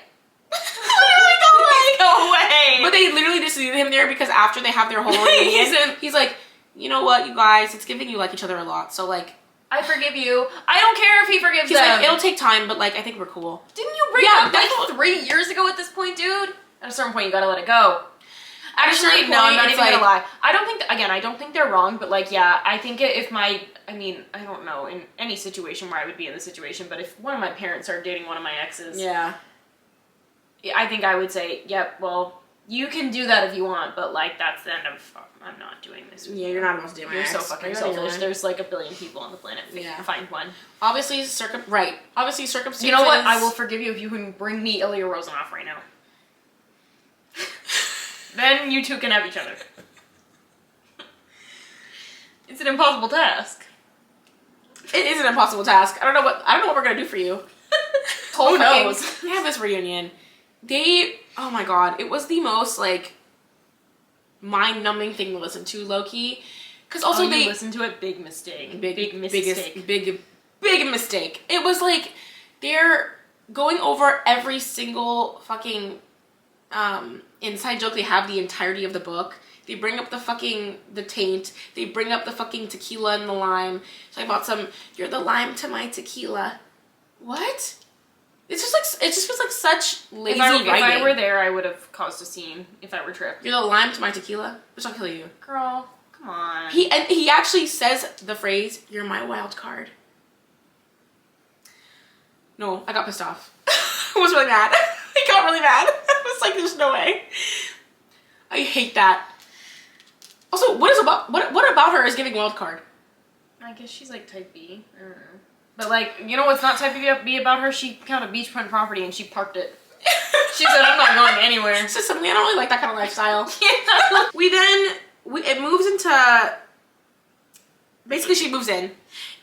S2: Literally go away!
S1: Go away!
S2: But they literally just leave him there because after they have their whole reunion, he's like, you know what, you guys, it's giving you like each other a lot. So like,
S1: I forgive you. I don't care if he forgives
S2: he's
S1: them.
S2: like, it'll take time, but like, I think we're cool.
S1: Didn't you break up like 3 years ago at this point, dude? At a certain point, you gotta let it go. Actually, no, I'm not even
S2: like,
S1: gonna lie. I don't think they're wrong, but like, yeah, I think I don't know, in any situation where I would be in the situation, but if one of my parents started dating one of my exes,
S2: yeah,
S1: I think I would say, yep, well, you can do that if you want, but like, that's the end of, I'm not doing this.
S2: Yeah, you're not supposed to do my
S1: You're
S2: ex.
S1: so fucking selfish. There's like 1 billion people on the planet.
S2: Yeah.
S1: Find one.
S2: Obviously, circumstances.
S1: You know what? I will forgive you if you can bring me Ilya Rozanov right now. Then you two can have each other. It's an impossible task.
S2: It is an impossible task. I don't know what we're gonna do for you.
S1: Who knows?
S2: We have this reunion. Oh my god, it was the most like mind-numbing thing to listen to, low-key. Because also they
S1: listen to it. Big mistake. Big
S2: mistake. It was like they're going over every single fucking inside joke they have the entirety of the book. They bring up the taint. They bring up the fucking tequila and the lime. So I bought some. You're the lime to my tequila. What? It just feels like such lazy writing.
S1: If I were there, I would have caused a scene. If I were tripped.
S2: You're the lime to my tequila. Which I'll kill you,
S1: girl. Come on.
S2: He actually says the phrase, "You're my wild card." No, I got pissed off. I was really mad. I got really mad. I was like, "There's no way." I hate that. Also, what about her is giving wild card?
S1: I guess she's like type B. I don't know. But like, you know what's not type B about her? She found a beachfront property and she parked it. She said, "I'm not going anywhere."
S2: It's just something I don't really like that kind of lifestyle. Yeah. It moves into. Basically, she moves in,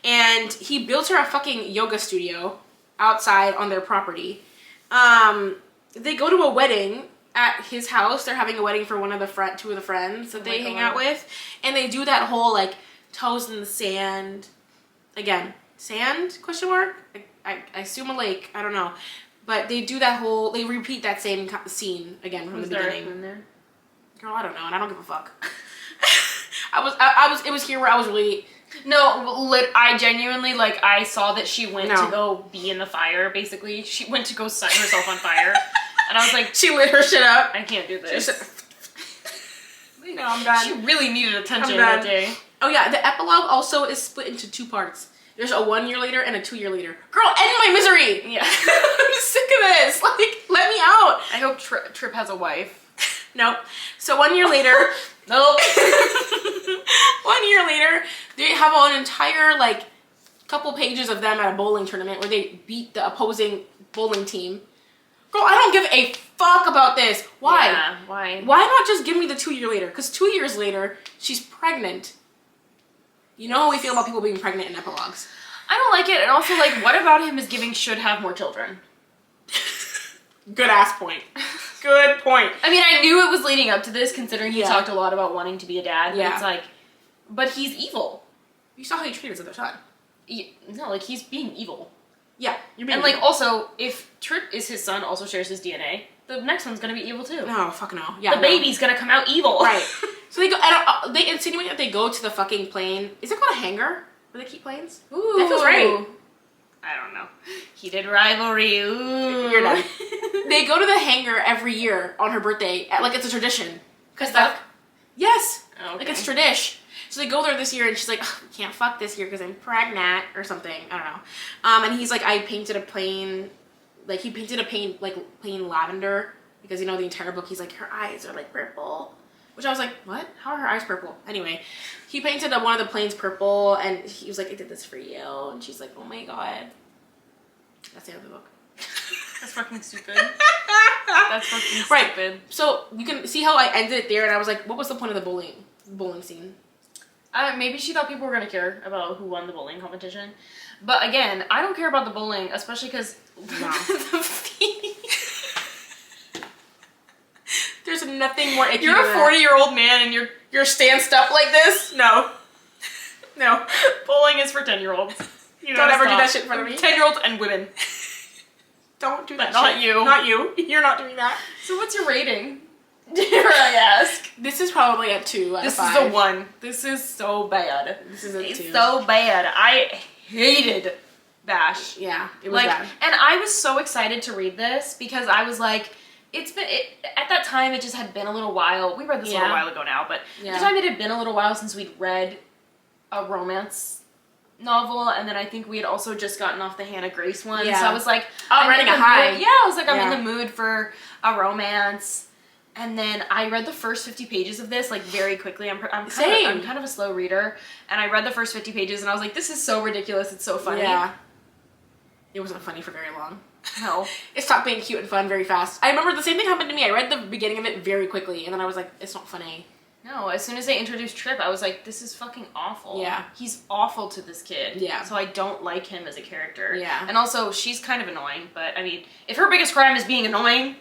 S2: and he builds her a fucking yoga studio outside on their property. They go to a wedding at his house. They're having a wedding for two of the friends that they hang out with, and they do that whole like toes in the sand. Again, sand? Question mark? I assume a lake. I don't know, but they do that whole. They repeat that same scene again from the beginning.
S1: Was there?
S2: Girl, I don't know, and I don't give a fuck. It was here where I was really.
S1: No, I genuinely, like, I saw that she went to go be in the fire, basically. She went to go set herself on fire. And I was like,
S2: she lit her shit up.
S1: I can't do this.
S2: No, I'm done.
S1: She really needed attention that day.
S2: Oh yeah, the epilogue also is split into 2 parts. There's a 1 year later and a 2 year later. Girl, end my misery! Yeah. I'm sick of this. Like, let me out.
S1: I hope Trip has a wife.
S2: Nope. So 1 year later.
S1: Nope.
S2: 1 year later, they have an entire, like, couple pages of them at a bowling tournament where they beat the opposing bowling team. Girl, I don't give a fuck about this. Why?
S1: Yeah, why?
S2: Why not just give me the 2 year later? Because 2 years later, she's pregnant. You know how we feel about people being pregnant in epilogues.
S1: I don't like it. And also, like, what about him is giving should have more children?
S2: Good ass point. Good point.
S1: I mean, I knew it was leading up to this, considering he talked a lot about wanting to be a dad. But it's like, but he's evil.
S2: You saw how he treated his other son.
S1: No, like, he's being evil.
S2: Yeah, you're being
S1: evil.
S2: evil.
S1: Like, also, if Trip is his son, also shares his DNA, the next one's gonna be evil too.
S2: No, fuck no. Yeah,
S1: the baby's gonna come out evil.
S2: Right. So they go. They insinuate that they go to the fucking plane. Is it called a hangar where they keep planes?
S1: Ooh,
S2: that feels right.
S1: I don't know. Heated rivalry. Ooh,
S2: you're done. They go to the hangar every year on her birthday, like it's a tradition. Yes.
S1: Oh, okay.
S2: Like it's tradition. So they go there this year, and she's like, we can't fuck this year because I'm pregnant or something. I don't know. And he's like, I painted a plane. Like he painted a plain lavender because the entire book he's like, her eyes are like purple. Which I was like, what? How are her eyes purple? Anyway, he painted one of the planes purple, and he was like, I did this for you. And she's like, oh my god. That's the end of the book.
S1: That's fucking stupid. That's fucking stupid.
S2: Right. So you can see how I ended it there, and I was like, what was the point of the bowling scene?
S1: Maybe she thought people were going to care about who won the bowling competition. But again, I don't care about the bowling, especially because the fee.
S2: There's nothing more icky.
S1: You're a 40-year-old man and you're stanced up like this?
S2: No. No.
S1: Bowling is for 10-year-olds.
S2: You don't ever do that shit in front of me.
S1: 10-year-olds and women.
S2: Don't do that
S1: but not
S2: shit.
S1: you.
S2: Not you. You're not doing that.
S1: So what's your rating? Dare I ask?
S2: This is probably a 2 out of 5.
S1: This is a 1. This is so bad.
S2: This is a 2.
S1: It's so bad. I hated Bash.
S2: Yeah, it was bad.
S1: And I was so excited to read this because I was like, at that time, it just had been a little while. We read this a little while ago now, but at the time it had been a little while since we'd read a romance novel, and then I think we had also just gotten off the Hannah Grace one. So I was like,
S2: I'm running a high.
S1: I was like, I'm in the mood for a romance. And then I read the first 50 pages of this, like, very quickly. I'm kind of a slow reader. And I read the first 50 pages, and I was like, this is so ridiculous. It's so funny.
S2: Yeah. It wasn't funny for very long.
S1: No.
S2: It stopped being cute and fun very fast. I remember the same thing happened to me. I read the beginning of it very quickly, and then I was like, it's not funny.
S1: No, as soon as they introduced Trip, I was like, this is fucking awful.
S2: Yeah.
S1: He's awful to this kid.
S2: Yeah.
S1: So I don't like him as a character.
S2: Yeah.
S1: And also, she's kind of annoying, but, I mean, if her biggest crime is being annoying...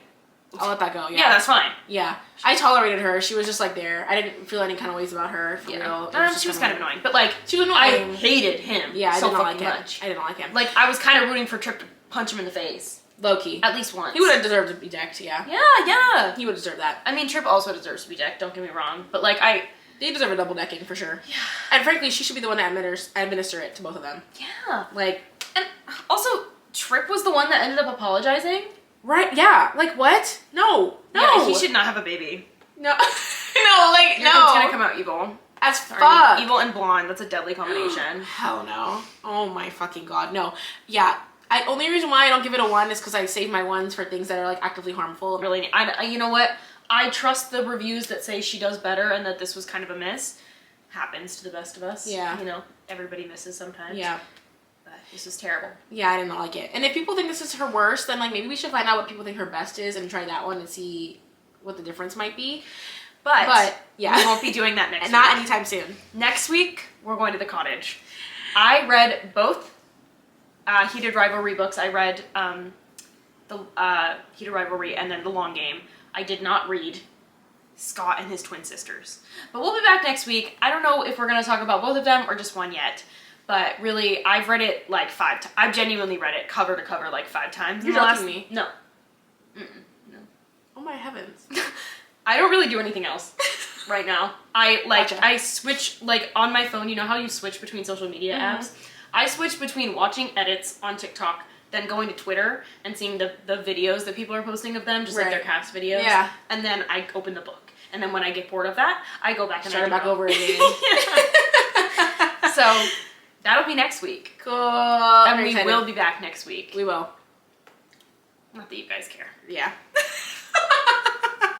S2: I'll let that go,
S1: Yeah, that's fine.
S2: Yeah. I tolerated her. She was just, like, there. I didn't feel any kind of ways about her, for real.
S1: She was kind of annoying. But, like,
S2: she was annoying.
S1: I hated him
S2: I
S1: so
S2: did not like
S1: fucking
S2: him.
S1: much.
S2: I didn't like him.
S1: Like, I was kind of rooting for Trip to punch him in the face.
S2: Low-key.
S1: At least once.
S2: He would have deserved to be decked, yeah.
S1: Yeah.
S2: He would deserve that.
S1: I mean, Trip also deserves to be decked, don't get me wrong. But, like,
S2: They deserve a double decking, for sure.
S1: Yeah.
S2: And frankly, she should be the one to administer it to both of them.
S1: Yeah.
S2: Like...
S1: And also, Trip was the one that ended up apologizing.
S2: Right, yeah. Like, what? No.
S1: Yeah, he should not have a baby.
S2: No. No, like,
S1: Your kid's gonna come out evil.
S2: As fuck.
S1: Evil and blonde, that's a deadly combination.
S2: Hell no. Oh my fucking god, no. Yeah. Only reason why I don't give it a 1 is because I save my 1s for things that are, like, actively harmful.
S1: Really, you know what? I trust the reviews that say she does better and that this was kind of a miss. Happens to the best of us.
S2: Yeah.
S1: You know, everybody misses sometimes.
S2: Yeah.
S1: But this is terrible.
S2: Yeah, I did not like it. And if people think this is her worst, then, like, maybe we should find out what people think her best is and try that one and see what the difference might be. But yeah.
S1: We won't be doing that next week.
S2: Not anytime soon.
S1: Next week, we're going to the cottage. I read both Heated Rivalry books. I read the Heated Rivalry and then The Long Game. I did not read Scott and his twin sisters. But we'll be back next week. I don't know if we're going to talk about both of them or just one yet. But really, I've read it like 5 times. I've genuinely read it cover to cover like 5 times.
S2: You're joking me?
S1: No.
S2: No. Oh my heavens.
S1: I don't really do anything else right now.
S2: Gotcha.
S1: I switch, like, on my phone, you know how you switch between social media apps? I switch between watching edits on TikTok, then going to Twitter and seeing the videos that people are posting of them, just like their cast videos.
S2: Yeah.
S1: And then I open the book. And then when I get bored of that, I go back and
S2: start back over again.
S1: So, that'll be next week.
S2: Cool.
S1: And we will be back next week.
S2: We will.
S1: Not that you guys care.
S2: Yeah.